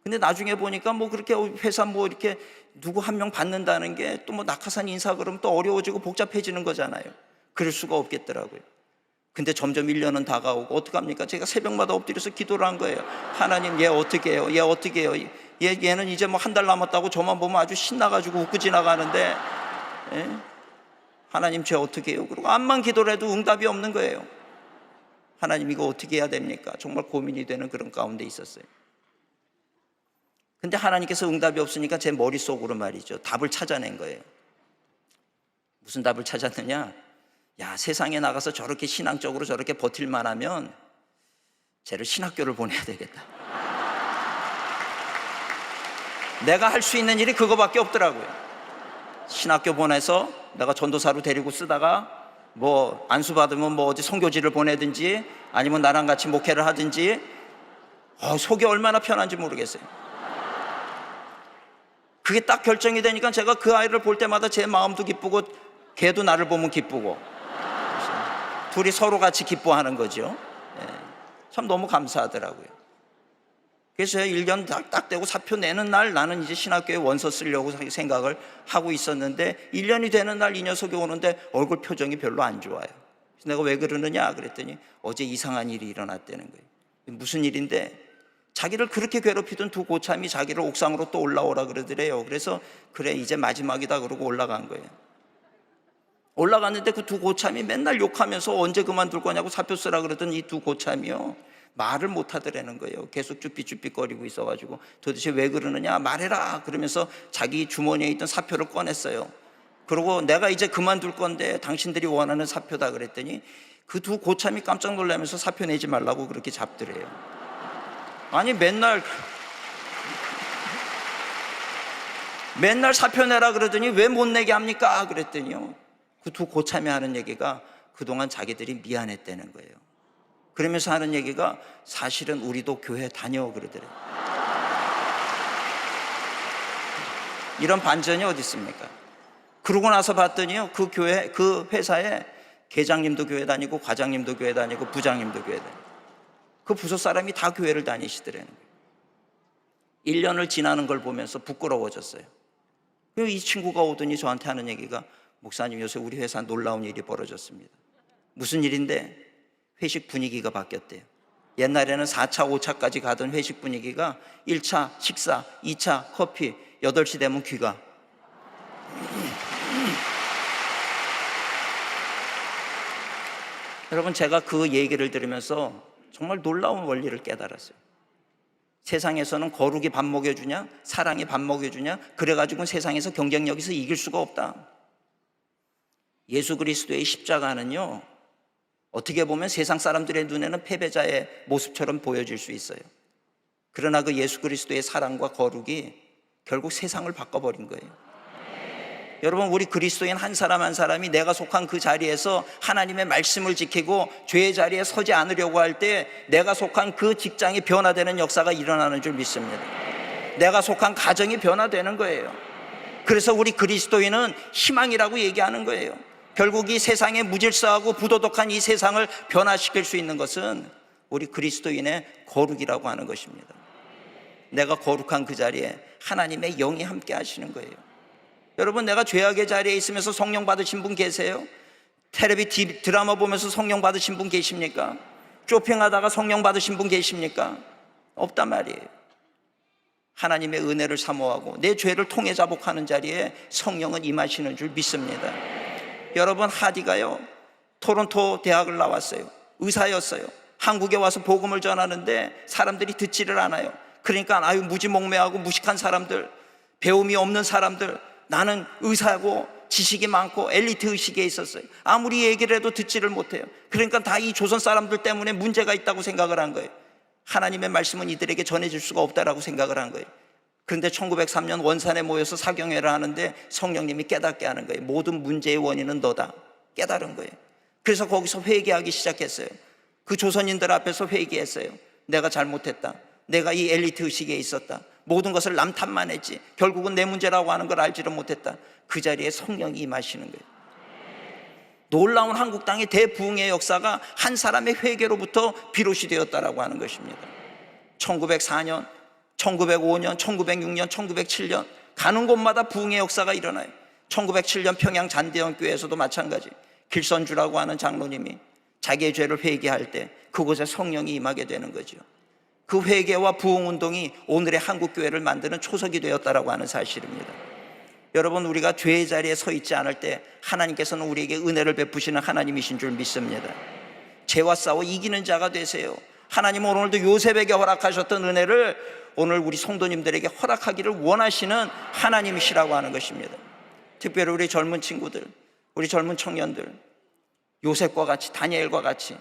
[SPEAKER 2] 근데 나중에 보니까 뭐 그렇게 회사 뭐 이렇게 누구 한 명 받는다는 게 또 뭐 낙하산 인사 그러면 또 어려워지고 복잡해지는 거잖아요. 그럴 수가 없겠더라고요. 근데 점점 1년은 다가오고 어떡합니까? 제가 새벽마다 엎드려서 기도를 한 거예요. 하나님 얘 어떻게 해요? 얘 어떻게 해요? 얘는 이제 뭐 한 달 남았다고 저만 보면 아주 신나가지고 웃고 지나가는데 예? 하나님 쟤 어떻게 해요? 그리고 암만 기도를 해도 응답이 없는 거예요. 하나님 이거 어떻게 해야 됩니까? 정말 고민이 되는 그런 가운데 있었어요. 근데 하나님께서 응답이 없으니까 제 머릿속으로 말이죠, 답을 찾아낸 거예요. 무슨 답을 찾았느냐? 야, 세상에 나가서 저렇게 신앙적으로 저렇게 버틸만 하면 쟤를 신학교를 보내야 되겠다. 내가 할 수 있는 일이 그거밖에 없더라고요. 신학교 보내서 내가 전도사로 데리고 쓰다가 뭐 안수 받으면 뭐 어디 선교지를 보내든지 아니면 나랑 같이 목회를 하든지 속이 얼마나 편한지 모르겠어요. 그게 딱 결정이 되니까 제가 그 아이를 볼 때마다 제 마음도 기쁘고 걔도 나를 보면 기쁘고 둘이 서로 같이 기뻐하는 거죠. 참 너무 감사하더라고요. 그래서 1년 딱 되고 사표 내는 날 나는 이제 신학교에 원서 쓰려고 생각을 하고 있었는데 1년이 되는 날 이 녀석이 오는데 얼굴 표정이 별로 안 좋아요. 그래서 내가 왜 그러느냐 그랬더니 어제 이상한 일이 일어났다는 거예요. 무슨 일인데 자기를 그렇게 괴롭히던 두 고참이 자기를 옥상으로 또 올라오라 그러더래요. 그래서 그래 이제 마지막이다 그러고 올라간 거예요. 올라갔는데 그 두 고참이 맨날 욕하면서 언제 그만둘 거냐고 사표 쓰라 그러던 이 두 고참이요, 말을 못 하더라는 거예요. 계속 쭈삣쭈삣거리고 있어가지고 도대체 왜 그러느냐, 말해라 그러면서 자기 주머니에 있던 사표를 꺼냈어요. 그리고 내가 이제 그만둘 건데 당신들이 원하는 사표다 그랬더니 그 두 고참이 깜짝 놀라면서 사표 내지 말라고 그렇게 잡더래요. 아니 맨날 사표 내라 그러더니 왜 못 내게 합니까 그랬더니요, 그 두 고참이 하는 얘기가 그동안 자기들이 미안했다는 거예요. 그러면서 하는 얘기가 사실은 우리도 교회 다녀 그러더래요. 이런 반전이 어디 있습니까? 그러고 나서 봤더니요, 그 교회, 그 회사에 계장님도 교회 다니고 과장님도 교회 다니고 부장님도 교회 다니고 그 부서 사람이 다 교회를 다니시더라는 거예요. 1년을 지나는 걸 보면서 부끄러워졌어요. 그리고 이 친구가 오더니 저한테 하는 얘기가, 목사님 요새 우리 회사 놀라운 일이 벌어졌습니다. 무슨 일인데? 회식 분위기가 바뀌었대요. 옛날에는 4차, 5차까지 가던 회식 분위기가 1차 식사, 2차 커피, 8시 되면 귀가. 여러분, 제가 그 얘기를 들으면서 정말 놀라운 원리를 깨달았어요. 세상에서는 거룩이 밥 먹여주냐, 사랑이 밥 먹여주냐, 그래가지고는 세상에서 경쟁력에서 이길 수가 없다. 예수 그리스도의 십자가는요, 어떻게 보면 세상 사람들의 눈에는 패배자의 모습처럼 보여질 수 있어요. 그러나 그 예수 그리스도의 사랑과 거룩이 결국 세상을 바꿔버린 거예요. 여러분, 우리 그리스도인 한 사람 한 사람이 내가 속한 그 자리에서 하나님의 말씀을 지키고 죄의 자리에 서지 않으려고 할 때 내가 속한 그 직장이 변화되는 역사가 일어나는 줄 믿습니다. 내가 속한 가정이 변화되는 거예요. 그래서 우리 그리스도인은 희망이라고 얘기하는 거예요. 결국 이 세상에 무질서하고 부도덕한 이 세상을 변화시킬 수 있는 것은 우리 그리스도인의 거룩이라고 하는 것입니다. 내가 거룩한 그 자리에 하나님의 영이 함께 하시는 거예요. 여러분, 내가 죄악의 자리에 있으면서 성령 받으신 분 계세요? 텔레비 드라마 보면서 성령 받으신 분 계십니까? 쇼핑하다가 성령 받으신 분 계십니까? 없단 말이에요. 하나님의 은혜를 사모하고 내 죄를 통해 자복하는 자리에 성령은 임하시는 줄 믿습니다. 여러분, 하디가요, 토론토 대학을 나왔어요. 의사였어요. 한국에 와서 복음을 전하는데 사람들이 듣지를 않아요. 그러니까 아유, 무지몽매하고 무식한 사람들, 배움이 없는 사람들, 나는 의사고 지식이 많고 엘리트 의식에 있었어요. 아무리 얘기를 해도 듣지를 못해요. 그러니까 다 이 조선 사람들 때문에 문제가 있다고 생각을 한 거예요. 하나님의 말씀은 이들에게 전해질 수가 없다라고 생각을 한 거예요. 그런데 1903년 원산에 모여서 사경회를 하는데 성령님이 깨닫게 하는 거예요. 모든 문제의 원인은 너다. 깨달은 거예요. 그래서 거기서 회개하기 시작했어요. 그 조선인들 앞에서 회개했어요. 내가 잘못했다. 내가 이 엘리트 의식에 있었다. 모든 것을 남 탓만 했지. 결국은 내 문제라고 하는 걸 알지를 못했다. 그 자리에 성령이 임하시는 거예요. 놀라운 한국 땅의 대부흥의 역사가 한 사람의 회개로부터 비롯이 되었다라고 하는 것입니다. 1904년, 1905년, 1906년, 1907년 가는 곳마다 부흥의 역사가 일어나요. 1907년 평양 잔대원교회에서도 마찬가지. 길선주라고 하는 장로님이 자기의 죄를 회개할 때 그곳에 성령이 임하게 되는 거죠. 그 회개와 부흥운동이 오늘의 한국교회를 만드는 초석이 되었다라고 하는 사실입니다. 여러분, 우리가 죄의 자리에 서 있지 않을 때 하나님께서는 우리에게 은혜를 베푸시는 하나님이신 줄 믿습니다. 죄와 싸워 이기는 자가 되세요. 하나님은 오늘도 요셉에게 허락하셨던 은혜를 오늘 우리 성도님들에게 허락하기를 원하시는 하나님이시라고 하는 것입니다. 특별히 우리 젊은 친구들, 우리 젊은 청년들, 요셉과 같이, 다니엘과 같이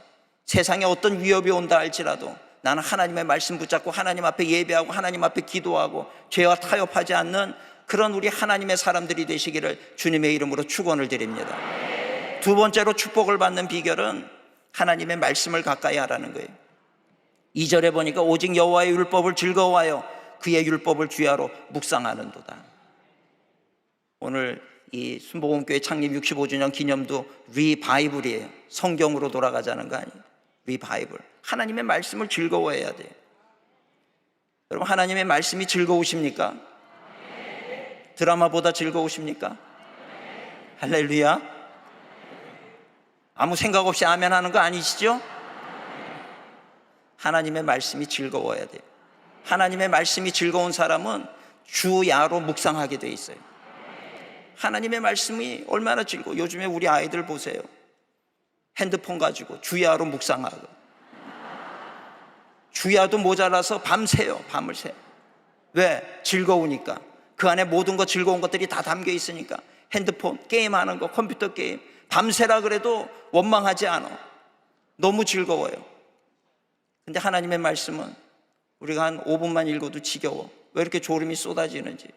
[SPEAKER 2] 세상에 어떤 위협이 온다 할지라도 나는 하나님의 말씀 붙잡고 하나님 앞에 예배하고 하나님 앞에 기도하고 죄와 타협하지 않는 그런 우리 하나님의 사람들이 되시기를 주님의 이름으로 축원을 드립니다. 두 번째로 축복을 받는 비결은 하나님의 말씀을 가까이 하라는 거예요. 2절에 보니까 오직 여호와의 율법을 즐거워하여 그의 율법을 주야로 묵상하는도다. 오늘 이 순복음교회 창립 65주년 기념도 리바이블이에요. 성경으로 돌아가자는 거 아니에요. 리바이블. 하나님의 말씀을 즐거워해야 돼요. 여러분, 하나님의 말씀이 즐거우십니까? 드라마보다 즐거우십니까? 할렐루야. 아무 생각 없이 아멘 하는 거 아니시죠? 하나님의 말씀이 즐거워야 돼요. 하나님의 말씀이 즐거운 사람은 주야로 묵상하게 돼 있어요. 하나님의 말씀이 얼마나 즐거워. 요즘에 우리 아이들 보세요. 핸드폰 가지고 주야로 묵상하고, 주야도 모자라서 밤새요. 밤을 새. 왜? 즐거우니까. 그 안에 모든 것, 즐거운 것들이 다 담겨 있으니까. 핸드폰 게임하는 거, 컴퓨터 게임 밤새라 그래도 원망하지 않아. 너무 즐거워요. 근데 하나님의 말씀은 우리가 한 5분만 읽어도 지겨워. 왜 이렇게 졸음이 쏟아지는지.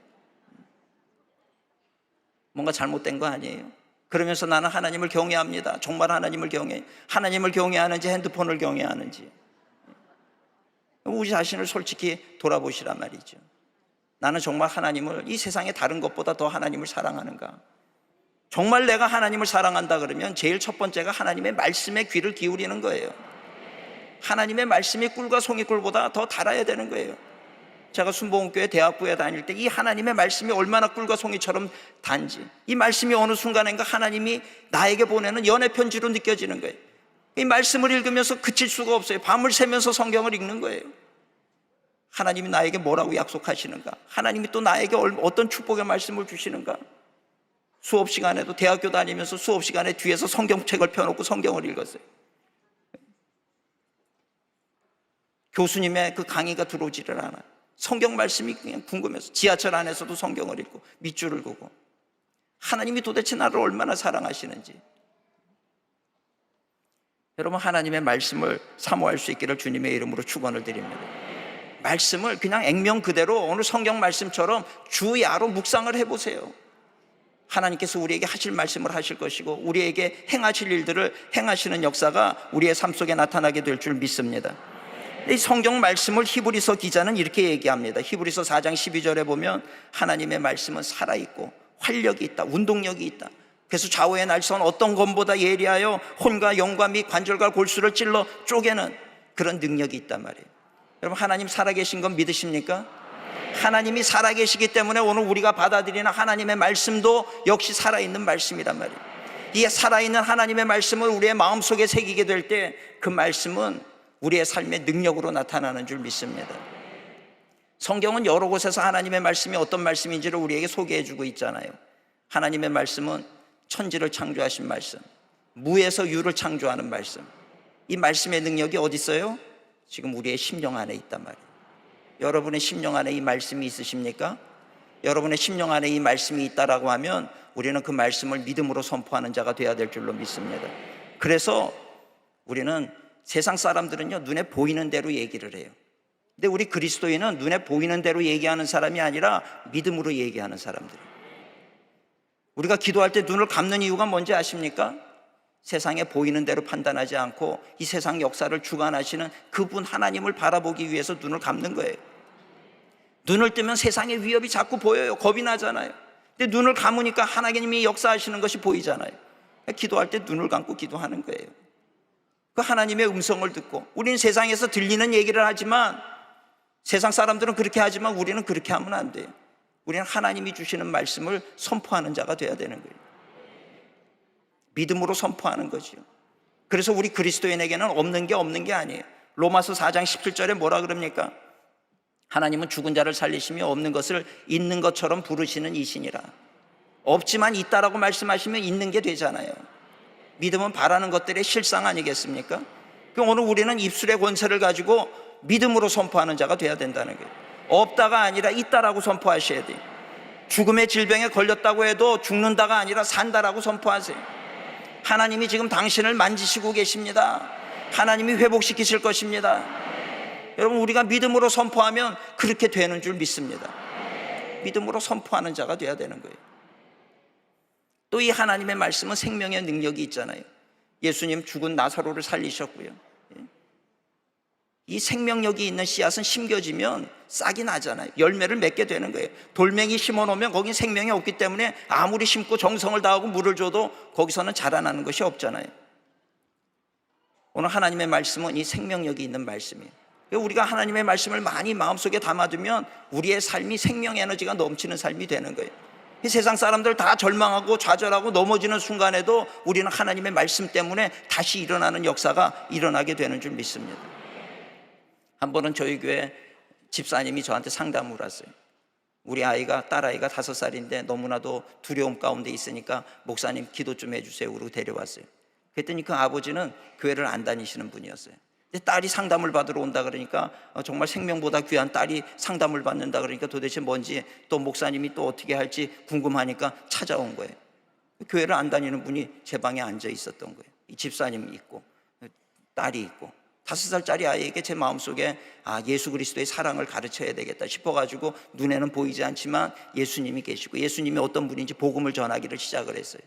[SPEAKER 2] 뭔가 잘못된 거 아니에요? 그러면서 나는 하나님을 경외합니다. 정말 하나님을 경외해. 하나님을 경외하는지 핸드폰을 경외하는지. 우리 자신을 솔직히 돌아보시란 말이죠. 나는 정말 하나님을 이 세상의 다른 것보다 더 하나님을 사랑하는가? 정말 내가 하나님을 사랑한다 그러면 제일 첫 번째가 하나님의 말씀에 귀를 기울이는 거예요. 하나님의 말씀이 꿀과 송이꿀보다 더 달아야 되는 거예요. 제가 순복음교회 대학부에 다닐 때 이 하나님의 말씀이 얼마나 꿀과 송이처럼 단지, 이 말씀이 어느 순간인가 하나님이 나에게 보내는 연애 편지로 느껴지는 거예요. 이 말씀을 읽으면서 그칠 수가 없어요. 밤을 새면서 성경을 읽는 거예요. 하나님이 나에게 뭐라고 약속하시는가? 하나님이 또 나에게 어떤 축복의 말씀을 주시는가? 수업 시간에도, 대학교 다니면서 수업 시간에 뒤에서 성경책을 펴놓고 성경을 읽었어요. 교수님의 그 강의가 들어오지를 않아요. 성경 말씀이 그냥 궁금해서 지하철 안에서도 성경을 읽고 밑줄을 그고, 하나님이 도대체 나를 얼마나 사랑하시는지. 여러분, 하나님의 말씀을 사모할 수 있기를 주님의 이름으로 축원을 드립니다. 말씀을 그냥 액면 그대로 오늘 성경 말씀처럼 주야로 묵상을 해보세요. 하나님께서 우리에게 하실 말씀을 하실 것이고 우리에게 행하실 일들을 행하시는 역사가 우리의 삶 속에 나타나게 될 줄 믿습니다. 이 성경 말씀을 히브리서 기자는 이렇게 얘기합니다. 히브리서 4장 12절에 보면 하나님의 말씀은 살아있고 활력이 있다, 운동력이 있다. 그래서 좌우의 날선 어떤 검보다 예리하여 혼과 영과 및 관절과 골수를 찔러 쪼개는 그런 능력이 있단 말이에요. 여러분, 하나님 살아계신 건 믿으십니까? 하나님이 살아계시기 때문에 오늘 우리가 받아들이는 하나님의 말씀도 역시 살아있는 말씀이란 말이에요. 이 살아있는 하나님의 말씀을 우리의 마음속에 새기게 될 때 그 말씀은 우리의 삶의 능력으로 나타나는 줄 믿습니다. 성경은 여러 곳에서 하나님의 말씀이 어떤 말씀인지를 우리에게 소개해주고 있잖아요. 하나님의 말씀은 천지를 창조하신 말씀, 무에서 유를 창조하는 말씀. 이 말씀의 능력이 어디 있어요? 지금 우리의 심령 안에 있단 말이에요. 여러분의 심령 안에 이 말씀이 있으십니까? 여러분의 심령 안에 이 말씀이 있다라고 하면 우리는 그 말씀을 믿음으로 선포하는 자가 되어야 될 줄로 믿습니다. 그래서 우리는, 세상 사람들은요 눈에 보이는 대로 얘기를 해요. 근데 우리 그리스도인은 눈에 보이는 대로 얘기하는 사람이 아니라 믿음으로 얘기하는 사람들이에요. 우리가 기도할 때 눈을 감는 이유가 뭔지 아십니까? 세상에 보이는 대로 판단하지 않고 이 세상 역사를 주관하시는 그분 하나님을 바라보기 위해서 눈을 감는 거예요. 눈을 뜨면 세상의 위협이 자꾸 보여요. 겁이 나잖아요. 근데 눈을 감으니까 하나님이 역사하시는 것이 보이잖아요. 기도할 때 눈을 감고 기도하는 거예요. 그 하나님의 음성을 듣고, 우리는 세상에서 들리는 얘기를 하지만, 세상 사람들은 그렇게 하지만 우리는 그렇게 하면 안 돼요. 우리는 하나님이 주시는 말씀을 선포하는 자가 돼야 되는 거예요. 믿음으로 선포하는 거죠. 그래서 우리 그리스도인에게는 없는 게 아니에요. 로마서 4장 17절에 뭐라 그럽니까? 하나님은 죽은 자를 살리시며 없는 것을 있는 것처럼 부르시는 이시니라. 없지만 있다라고 말씀하시면 있는 게 되잖아요. 믿음은 바라는 것들의 실상 아니겠습니까? 그럼 오늘 우리는 입술의 권세를 가지고 믿음으로 선포하는 자가 돼야 된다는 거예요. 없다가 아니라 있다라고 선포하셔야 돼요. 죽음의 질병에 걸렸다고 해도 죽는다가 아니라 산다라고 선포하세요. 하나님이 지금 당신을 만지시고 계십니다. 하나님이 회복시키실 것입니다. 여러분, 우리가 믿음으로 선포하면 그렇게 되는 줄 믿습니다. 믿음으로 선포하는 자가 돼야 되는 거예요. 또 이 하나님의 말씀은 생명의 능력이 있잖아요. 예수님 죽은 나사로를 살리셨고요. 이 생명력이 있는 씨앗은 심겨지면 싹이 나잖아요. 열매를 맺게 되는 거예요. 돌멩이 심어놓으면 거긴 생명이 없기 때문에 아무리 심고 정성을 다하고 물을 줘도 거기서는 자라나는 것이 없잖아요. 오늘 하나님의 말씀은 이 생명력이 있는 말씀이에요. 우리가 하나님의 말씀을 많이 마음속에 담아두면 우리의 삶이 생명 에너지가 넘치는 삶이 되는 거예요. 이 세상 사람들 다 절망하고 좌절하고 넘어지는 순간에도 우리는 하나님의 말씀 때문에 다시 일어나는 역사가 일어나게 되는 줄 믿습니다. 한 번은 저희 교회 집사님이 저한테 상담을 왔어요. 우리 딸아이가 5살인데 너무나도 두려움 가운데 있으니까 목사님 기도 좀 해주세요. 그러고 데려왔어요. 그랬더니 그 아버지는 교회를 안 다니시는 분이었어요. 근데 딸이 상담을 받으러 온다 그러니까 정말 생명보다 귀한 딸이 상담을 받는다 그러니까 도대체 뭔지, 또 목사님이 또 어떻게 할지 궁금하니까 찾아온 거예요. 교회를 안 다니는 분이 제 방에 앉아 있었던 거예요. 이 집사님이 있고 딸이 있고 5살짜리 아이에게 제 마음속에 예수 그리스도의 사랑을 가르쳐야 되겠다 싶어가지고 눈에는 보이지 않지만 예수님이 계시고 예수님이 어떤 분인지 복음을 전하기를 시작을 했어요.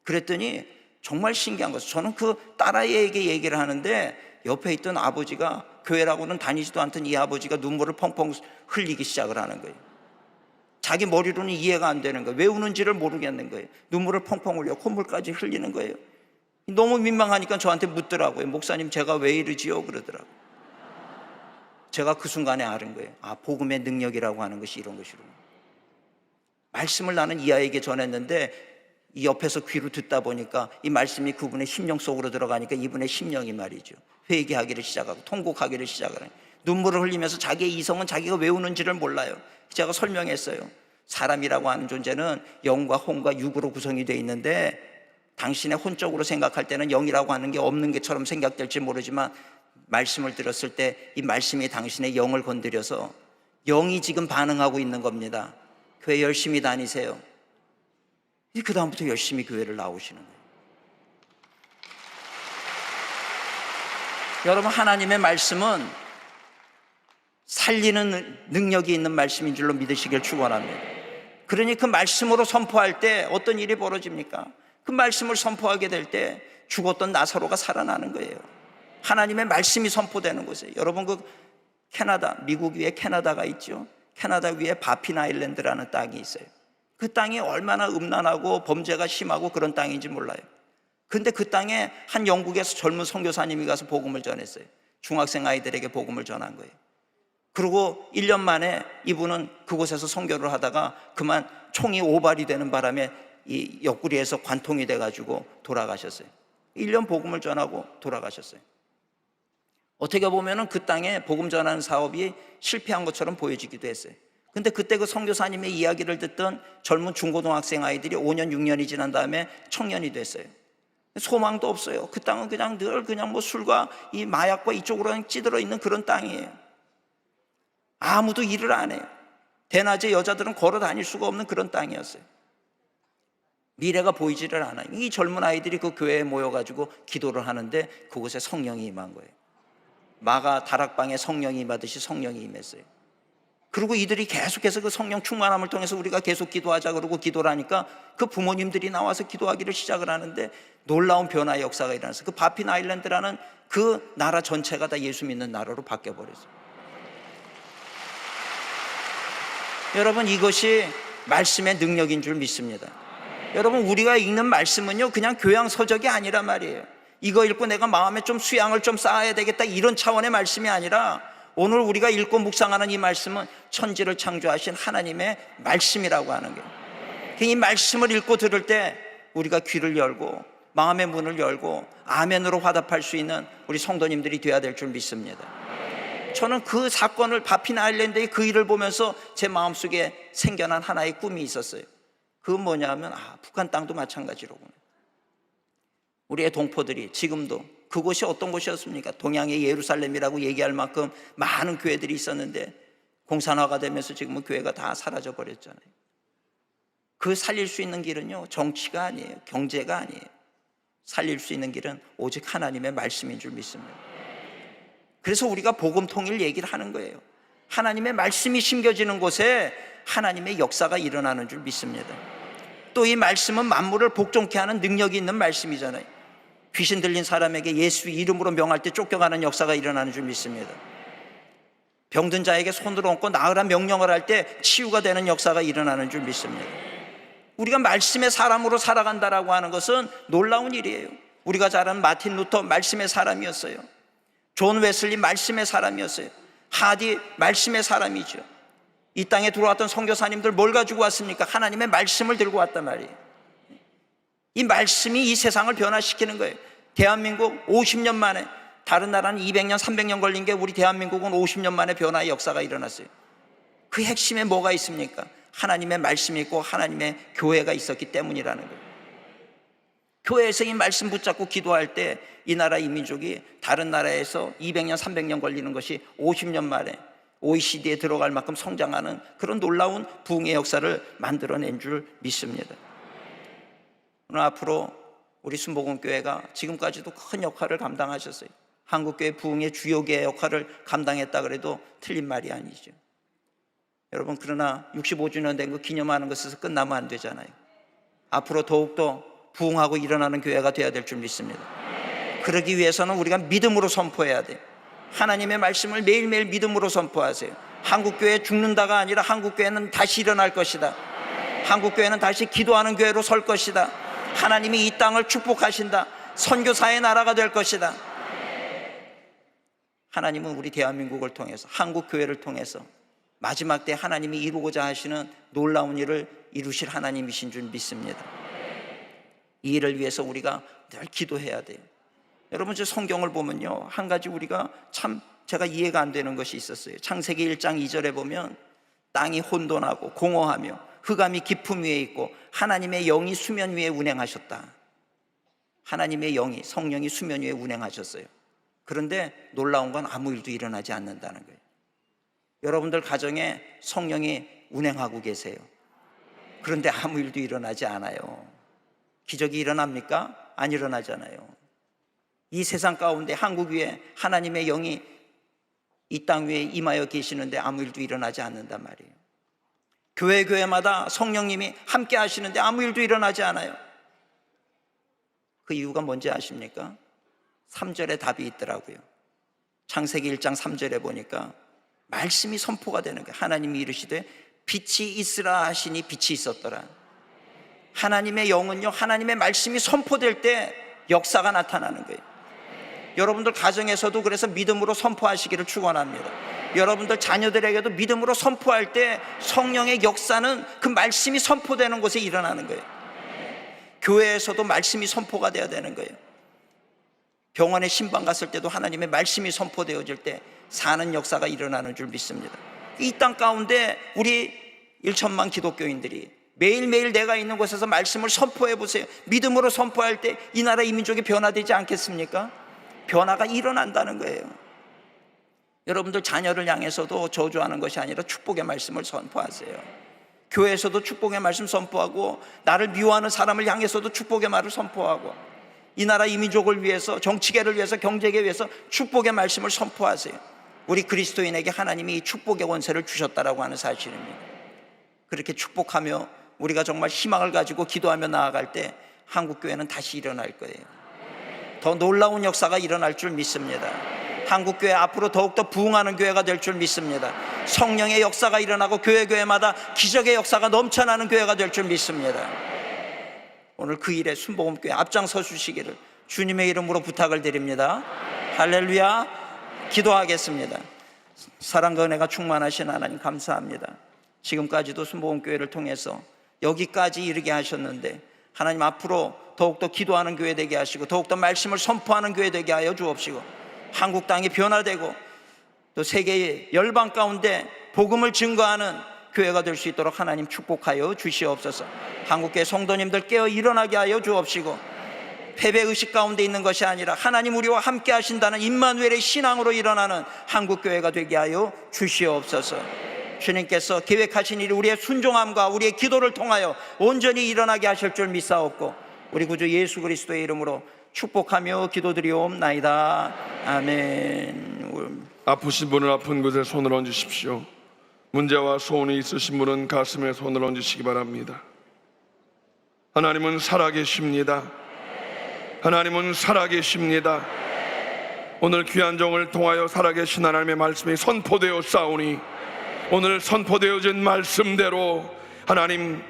[SPEAKER 2] 그랬더니 정말 신기한 것은 저는 그 딸아이에게 얘기를 하는데 옆에 있던 아버지가, 교회라고는 다니지도 않던 이 아버지가 눈물을 펑펑 흘리기 시작을 하는 거예요. 자기 머리로는 이해가 안 되는 거예요. 왜 우는지를 모르겠는 거예요. 눈물을 펑펑 흘려 콧물까지 흘리는 거예요. 너무 민망하니까 저한테 묻더라고요. 목사님, 제가 왜 이러지요? 그러더라고요. 제가 그 순간에 알은 거예요. 복음의 능력이라고 하는 것이 이런 것이로. 말씀을 나는 이 아이에게 전했는데 이 옆에서 귀로 듣다 보니까 이 말씀이 그분의 심령 속으로 들어가니까 이분의 심령이 말이죠, 회개하기를 시작하고 통곡하기를 시작하는, 눈물을 흘리면서 자기의 이성은 자기가 왜 우는지를 몰라요. 제가 설명했어요. 사람이라고 하는 존재는 영과 혼과 육으로 구성이 되어 있는데 당신의 혼적으로 생각할 때는 영이라고 하는 게 없는 것처럼 생각될지 모르지만 말씀을 들었을 때 이 말씀이 당신의 영을 건드려서 영이 지금 반응하고 있는 겁니다. 교회 열심히 다니세요. 그 다음부터 열심히 교회를 나오시는 거예요. 여러분, 하나님의 말씀은 살리는 능력이 있는 말씀인 줄로 믿으시길 축원합니다. 그러니 그 말씀으로 선포할 때 어떤 일이 벌어집니까? 그 말씀을 선포하게 될 때 죽었던 나사로가 살아나는 거예요. 하나님의 말씀이 선포되는 곳이에요. 여러분, 그 캐나다, 미국 위에 캐나다가 있죠. 캐나다 위에 바핀 아일랜드라는 땅이 있어요. 그 땅이 얼마나 음란하고 범죄가 심하고 그런 땅인지 몰라요. 근데 그 땅에 한 영국에서 젊은 선교사님이 가서 복음을 전했어요. 중학생 아이들에게 복음을 전한 거예요. 그리고 1년 만에 이분은 그곳에서 선교를 하다가 그만 총이 오발이 되는 바람에 이 옆구리에서 관통이 돼가지고 돌아가셨어요. 1년 복음을 전하고 돌아가셨어요. 어떻게 보면은 그 땅에 복음 전하는 사업이 실패한 것처럼 보여지기도 했어요. 근데 그때 그 선교사님의 이야기를 듣던 젊은 중고등학생 아이들이 5년, 6년이 지난 다음에 청년이 됐어요. 소망도 없어요. 그 땅은 그냥 늘 뭐 술과 이 마약과 이쪽으로 찌들어 있는 그런 땅이에요. 아무도 일을 안 해요. 대낮에 여자들은 걸어 다닐 수가 없는 그런 땅이었어요. 미래가 보이지를 않아요. 이 젊은 아이들이 그 교회에 모여가지고 기도를 하는데 그곳에 성령이 임한 거예요. 마가 다락방에 성령이 임하듯이 성령이 임했어요. 그리고 이들이 계속해서 그 성령 충만함을 통해서 우리가 계속 기도하자 그러고 기도를 하니까 그 부모님들이 나와서 기도하기를 시작을 하는데 놀라운 변화의 역사가 일어났어요. 그 바핀 아일랜드라는 그 나라 전체가 다 예수 믿는 나라로 바뀌어버렸어요. 여러분, 이것이 말씀의 능력인 줄 믿습니다. 여러분, 우리가 읽는 말씀은요 그냥 교양 서적이 아니란 말이에요. 이거 읽고 내가 마음에 좀 수양을 좀 쌓아야 되겠다 이런 차원의 말씀이 아니라 오늘 우리가 읽고 묵상하는 이 말씀은 천지를 창조하신 하나님의 말씀이라고 하는 거예요. 이 말씀을 읽고 들을 때 우리가 귀를 열고 마음의 문을 열고 아멘으로 화답할 수 있는 우리 성도님들이 되어야 될 줄 믿습니다. 저는 그 사건을, 바핀 아일랜드의 그 일을 보면서 제 마음속에 생겨난 하나의 꿈이 있었어요. 그건 뭐냐면 북한 땅도 마찬가지로구나. 우리의 동포들이 지금도 그곳이 어떤 곳이었습니까? 동양의 예루살렘이라고 얘기할 만큼 많은 교회들이 있었는데 공산화가 되면서 지금은 교회가 다 사라져 버렸잖아요. 그 살릴 수 있는 길은요 정치가 아니에요, 경제가 아니에요. 살릴 수 있는 길은 오직 하나님의 말씀인 줄 믿습니다. 그래서 우리가 복음 통일 얘기를 하는 거예요. 하나님의 말씀이 심겨지는 곳에 하나님의 역사가 일어나는 줄 믿습니다. 또 이 말씀은 만물을 복종케 하는 능력이 있는 말씀이잖아요. 귀신 들린 사람에게 예수 이름으로 명할 때 쫓겨가는 역사가 일어나는 줄 믿습니다. 병든 자에게 손을 얹고 나으라 명령을 할 때 치유가 되는 역사가 일어나는 줄 믿습니다. 우리가 말씀의 사람으로 살아간다라고 하는 것은 놀라운 일이에요. 우리가 잘 아는 마틴 루터 말씀의 사람이었어요. 존 웨슬리 말씀의 사람이었어요. 하디 말씀의 사람이죠. 이 땅에 들어왔던 선교사님들 뭘 가지고 왔습니까? 하나님의 말씀을 들고 왔단 말이에요. 이 말씀이 이 세상을 변화시키는 거예요. 대한민국 50년 만에 다른 나라는 200년, 300년 걸린 게 우리 대한민국은 50년 만에 변화의 역사가 일어났어요. 그 핵심에 뭐가 있습니까? 하나님의 말씀이 있고 하나님의 교회가 있었기 때문이라는 거예요. 교회에서 이 말씀 붙잡고 기도할 때 이 나라 이 민족이 다른 나라에서 200년, 300년 걸리는 것이 50년 만에 OECD에 들어갈 만큼 성장하는 그런 놀라운 부흥의 역사를 만들어낸 줄 믿습니다. 오늘 앞으로 우리 순복음교회가 지금까지도 큰 역할을 감당하셨어요. 한국교회 부흥의 주요계의 역할을 감당했다 그래도 틀린 말이 아니죠. 여러분, 그러나 65주년 된 거 기념하는 것에서 끝나면 안 되잖아요. 앞으로 더욱더 부흥하고 일어나는 교회가 되어야 될 줄 믿습니다. 그러기 위해서는 우리가 믿음으로 선포해야 돼요. 하나님의 말씀을 매일매일 믿음으로 선포하세요. 한국교회 죽는다가 아니라 한국교회는 다시 일어날 것이다. 한국교회는 다시 기도하는 교회로 설 것이다. 하나님이 이 땅을 축복하신다. 선교사의 나라가 될 것이다. 하나님은 우리 대한민국을 통해서, 한국교회를 통해서 마지막 때 하나님이 이루고자 하시는 놀라운 일을 이루실 하나님이신 줄 믿습니다. 이 일을 위해서 우리가 늘 기도해야 돼요. 여러분, 저 성경을 보면요, 한 가지 우리가 참 제가 이해가 안 되는 것이 있었어요. 창세기 1장 2절에 보면 땅이 혼돈하고 공허하며 흑암이 깊음 위에 있고 하나님의 영이 수면 위에 운행하셨다. 하나님의 영이, 성령이 수면 위에 운행하셨어요. 그런데 놀라운 건 아무 일도 일어나지 않는다는 거예요. 여러분들 가정에 성령이 운행하고 계세요. 그런데 아무 일도 일어나지 않아요. 기적이 일어납니까? 안 일어나잖아요. 이 세상 가운데 한국 위에 하나님의 영이 이 땅 위에 임하여 계시는데 아무 일도 일어나지 않는단 말이에요. 교회마다 성령님이 함께 하시는데 아무 일도 일어나지 않아요. 그 이유가 뭔지 아십니까? 3절에 답이 있더라고요. 창세기 1장 3절에 보니까 말씀이 선포가 되는 거예요. 하나님이 이르시되 빛이 있으라 하시니 빛이 있었더라. 하나님의 영은요, 하나님의 말씀이 선포될 때 역사가 나타나는 거예요. 여러분들 가정에서도 그래서 믿음으로 선포하시기를 축원합니다. 여러분들 자녀들에게도 믿음으로 선포할 때 성령의 역사는 그 말씀이 선포되는 곳에 일어나는 거예요. 교회에서도 말씀이 선포가 돼야 되는 거예요. 병원에 신방 갔을 때도 하나님의 말씀이 선포되어질 때 사는 역사가 일어나는 줄 믿습니다. 이 땅 가운데 우리 1천만 기독교인들이 매일매일 내가 있는 곳에서 말씀을 선포해 보세요. 믿음으로 선포할 때 이 나라 이 민족이 변화되지 않겠습니까? 변화가 일어난다는 거예요. 여러분들 자녀를 향해서도 저주하는 것이 아니라 축복의 말씀을 선포하세요. 교회에서도 축복의 말씀 선포하고 나를 미워하는 사람을 향해서도 축복의 말을 선포하고 이 나라 이 민족을 위해서, 정치계를 위해서, 경제계 위해서 축복의 말씀을 선포하세요. 우리 그리스도인에게 하나님이 이 축복의 권세를 주셨다라고 하는 사실입니다. 그렇게 축복하며 우리가 정말 희망을 가지고 기도하며 나아갈 때 한국교회는 다시 일어날 거예요. 더 놀라운 역사가 일어날 줄 믿습니다. 한국교회 앞으로 더욱더 부흥하는 교회가 될 줄 믿습니다. 성령의 역사가 일어나고 교회마다 기적의 역사가 넘쳐나는 교회가 될 줄 믿습니다. 오늘 그 일에 순복음교회 앞장서 주시기를 주님의 이름으로 부탁을 드립니다. 할렐루야. 기도하겠습니다. 사랑과 은혜가 충만하신 하나님 감사합니다. 지금까지도 순복음교회를 통해서 여기까지 이르게 하셨는데 하나님 앞으로 더욱더 기도하는 교회 되게 하시고 더욱더 말씀을 선포하는 교회 되게 하여 주옵시고 한국 땅이 변화되고 또 세계의 열방 가운데 복음을 증거하는 교회가 될 수 있도록 하나님 축복하여 주시옵소서. 한국교회 성도님들 깨어 일어나게 하여 주옵시고 패배의식 가운데 있는 것이 아니라 하나님 우리와 함께 하신다는 임마누엘의 신앙으로 일어나는 한국교회가 되게 하여 주시옵소서. 주님께서 계획하신 일이 우리의 순종함과 우리의 기도를 통하여 온전히 일어나게 하실 줄 믿사옵고 우리 구주 예수 그리스도의 이름으로 축복하며 기도드리옵나이다. 아멘.
[SPEAKER 1] 아프신 분은 아픈 곳에 손을 얹으십시오. 문제와 소원이 있으신 분은 가슴에 손을 얹으시기 바랍니다. 하나님은 살아계십니다. 하나님은 살아계십니다. 오늘 귀한 종을 통하여 살아계신 하나님의 말씀이 선포되어 싸우니 오늘 선포되어진 말씀대로 하나님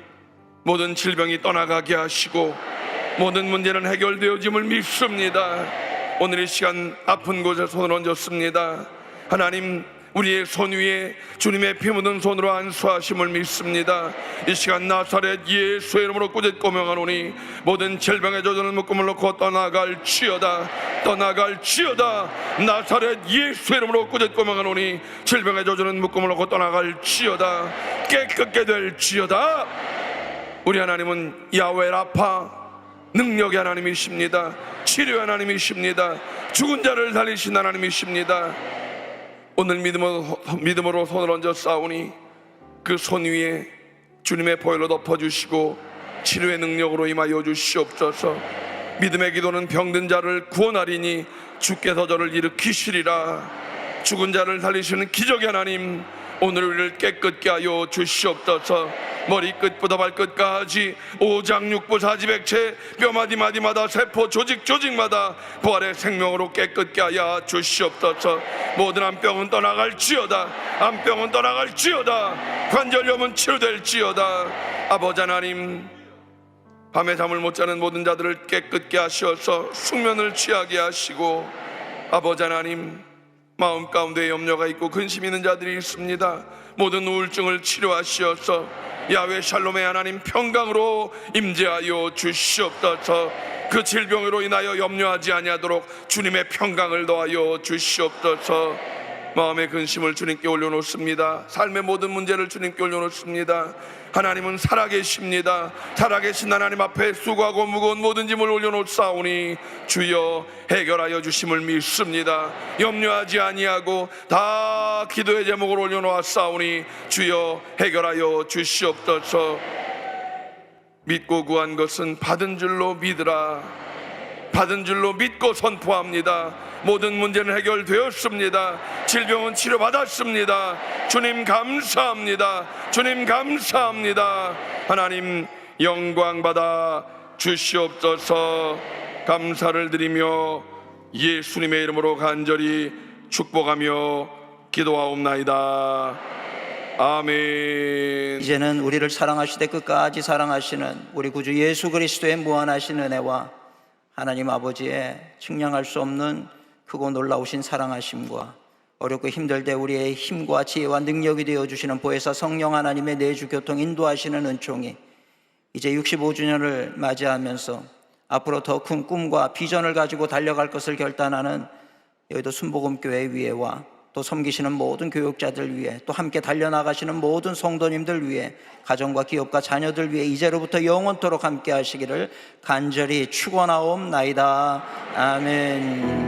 [SPEAKER 1] 모든 질병이 떠나가게 하시고 모든 문제는 해결되어짐을 믿습니다. 오늘 이 시간 아픈 곳에 손을 얹었습니다. 하나님 우리의 손 위에 주님의 피 묻은 손으로 안수하심을 믿습니다. 이 시간 나사렛 예수의 이름으로 꾸짖고 명하노니 모든 질병의 조전을 묶음을 놓고 떠나갈지어다. 떠나갈지어다. 나사렛 예수의 이름으로 꾸짖고 명하노니 질병의 조전은 묶음을 놓고 떠나갈지어다. 깨끗게 될지어다. 우리 하나님은 야훼 라파, 능력의 하나님이십니다. 치료의 하나님이십니다. 죽은 자를 살리신 하나님이십니다. 오늘 믿음으로 손을 얹어 싸우니 그 손 위에 주님의 보혈로 덮어주시고 치료의 능력으로 임하여 주시옵소서. 믿음의 기도는 병든 자를 구원하리니 주께서 저를 일으키시리라. 죽은 자를 살리시는 기적의 하나님, 오늘 우리를 깨끗게 하여 주시옵소서. 머리끝부터 발끝까지 오장육부 사지백체 뼈마디마디마다 세포 조직마다 부활의 생명으로 깨끗게 하여 주시옵소서. 모든 암병은 떠나갈지어다. 암병은 떠나갈지어다. 관절염은 치료될지어다. 아버지 하나님, 밤에 잠을 못 자는 모든 자들을 깨끗게 하셔서 숙면을 취하게 하시고, 아버지 하나님, 마음 가운데 염려가 있고 근심 있는 자들이 있습니다. 모든 우울증을 치료하시어서 야훼 샬롬의 하나님 평강으로 임재하여 주시옵소서. 그 질병으로 인하여 염려하지 아니하도록 주님의 평강을 더하여 주시옵소서. 마음의 근심을 주님께 올려놓습니다. 삶의 모든 문제를 주님께 올려놓습니다. 하나님은 살아계십니다. 살아계신 하나님 앞에 수고하고 무거운 모든 짐을 올려놓사오니 주여 해결하여 주심을 믿습니다. 염려하지 아니하고 다 기도의 제목을 올려놓았사오니 주여 해결하여 주시옵소서. 믿고 구한 것은 받은 줄로 믿으라. 받은 줄로 믿고 선포합니다. 모든 문제는 해결되었습니다. 질병은 치료받았습니다. 주님 감사합니다. 주님 감사합니다. 하나님 영광 받아 주시옵소서. 감사를 드리며 예수님의 이름으로 간절히 축복하며 기도하옵나이다. 아멘.
[SPEAKER 2] 이제는 우리를 사랑하시되 끝까지 사랑하시는 우리 구주 예수 그리스도의 무한하신 은혜와 하나님 아버지의 측량할 수 없는 크고 놀라우신 사랑하심과 어렵고 힘들 때 우리의 힘과 지혜와 능력이 되어주시는 보혜사 성령 하나님의 내주 교통 인도하시는 은총이 이제 65주년을 맞이하면서 앞으로 더 큰 꿈과 비전을 가지고 달려갈 것을 결단하는 여의도 순복음교회 위에와 또 섬기시는 모든 교육자들 위해 또 함께 달려나가시는 모든 성도님들 위해 가정과 기업과 자녀들 위해 이제로부터 영원토록 함께 하시기를 간절히 축원하옵나이다. 아멘.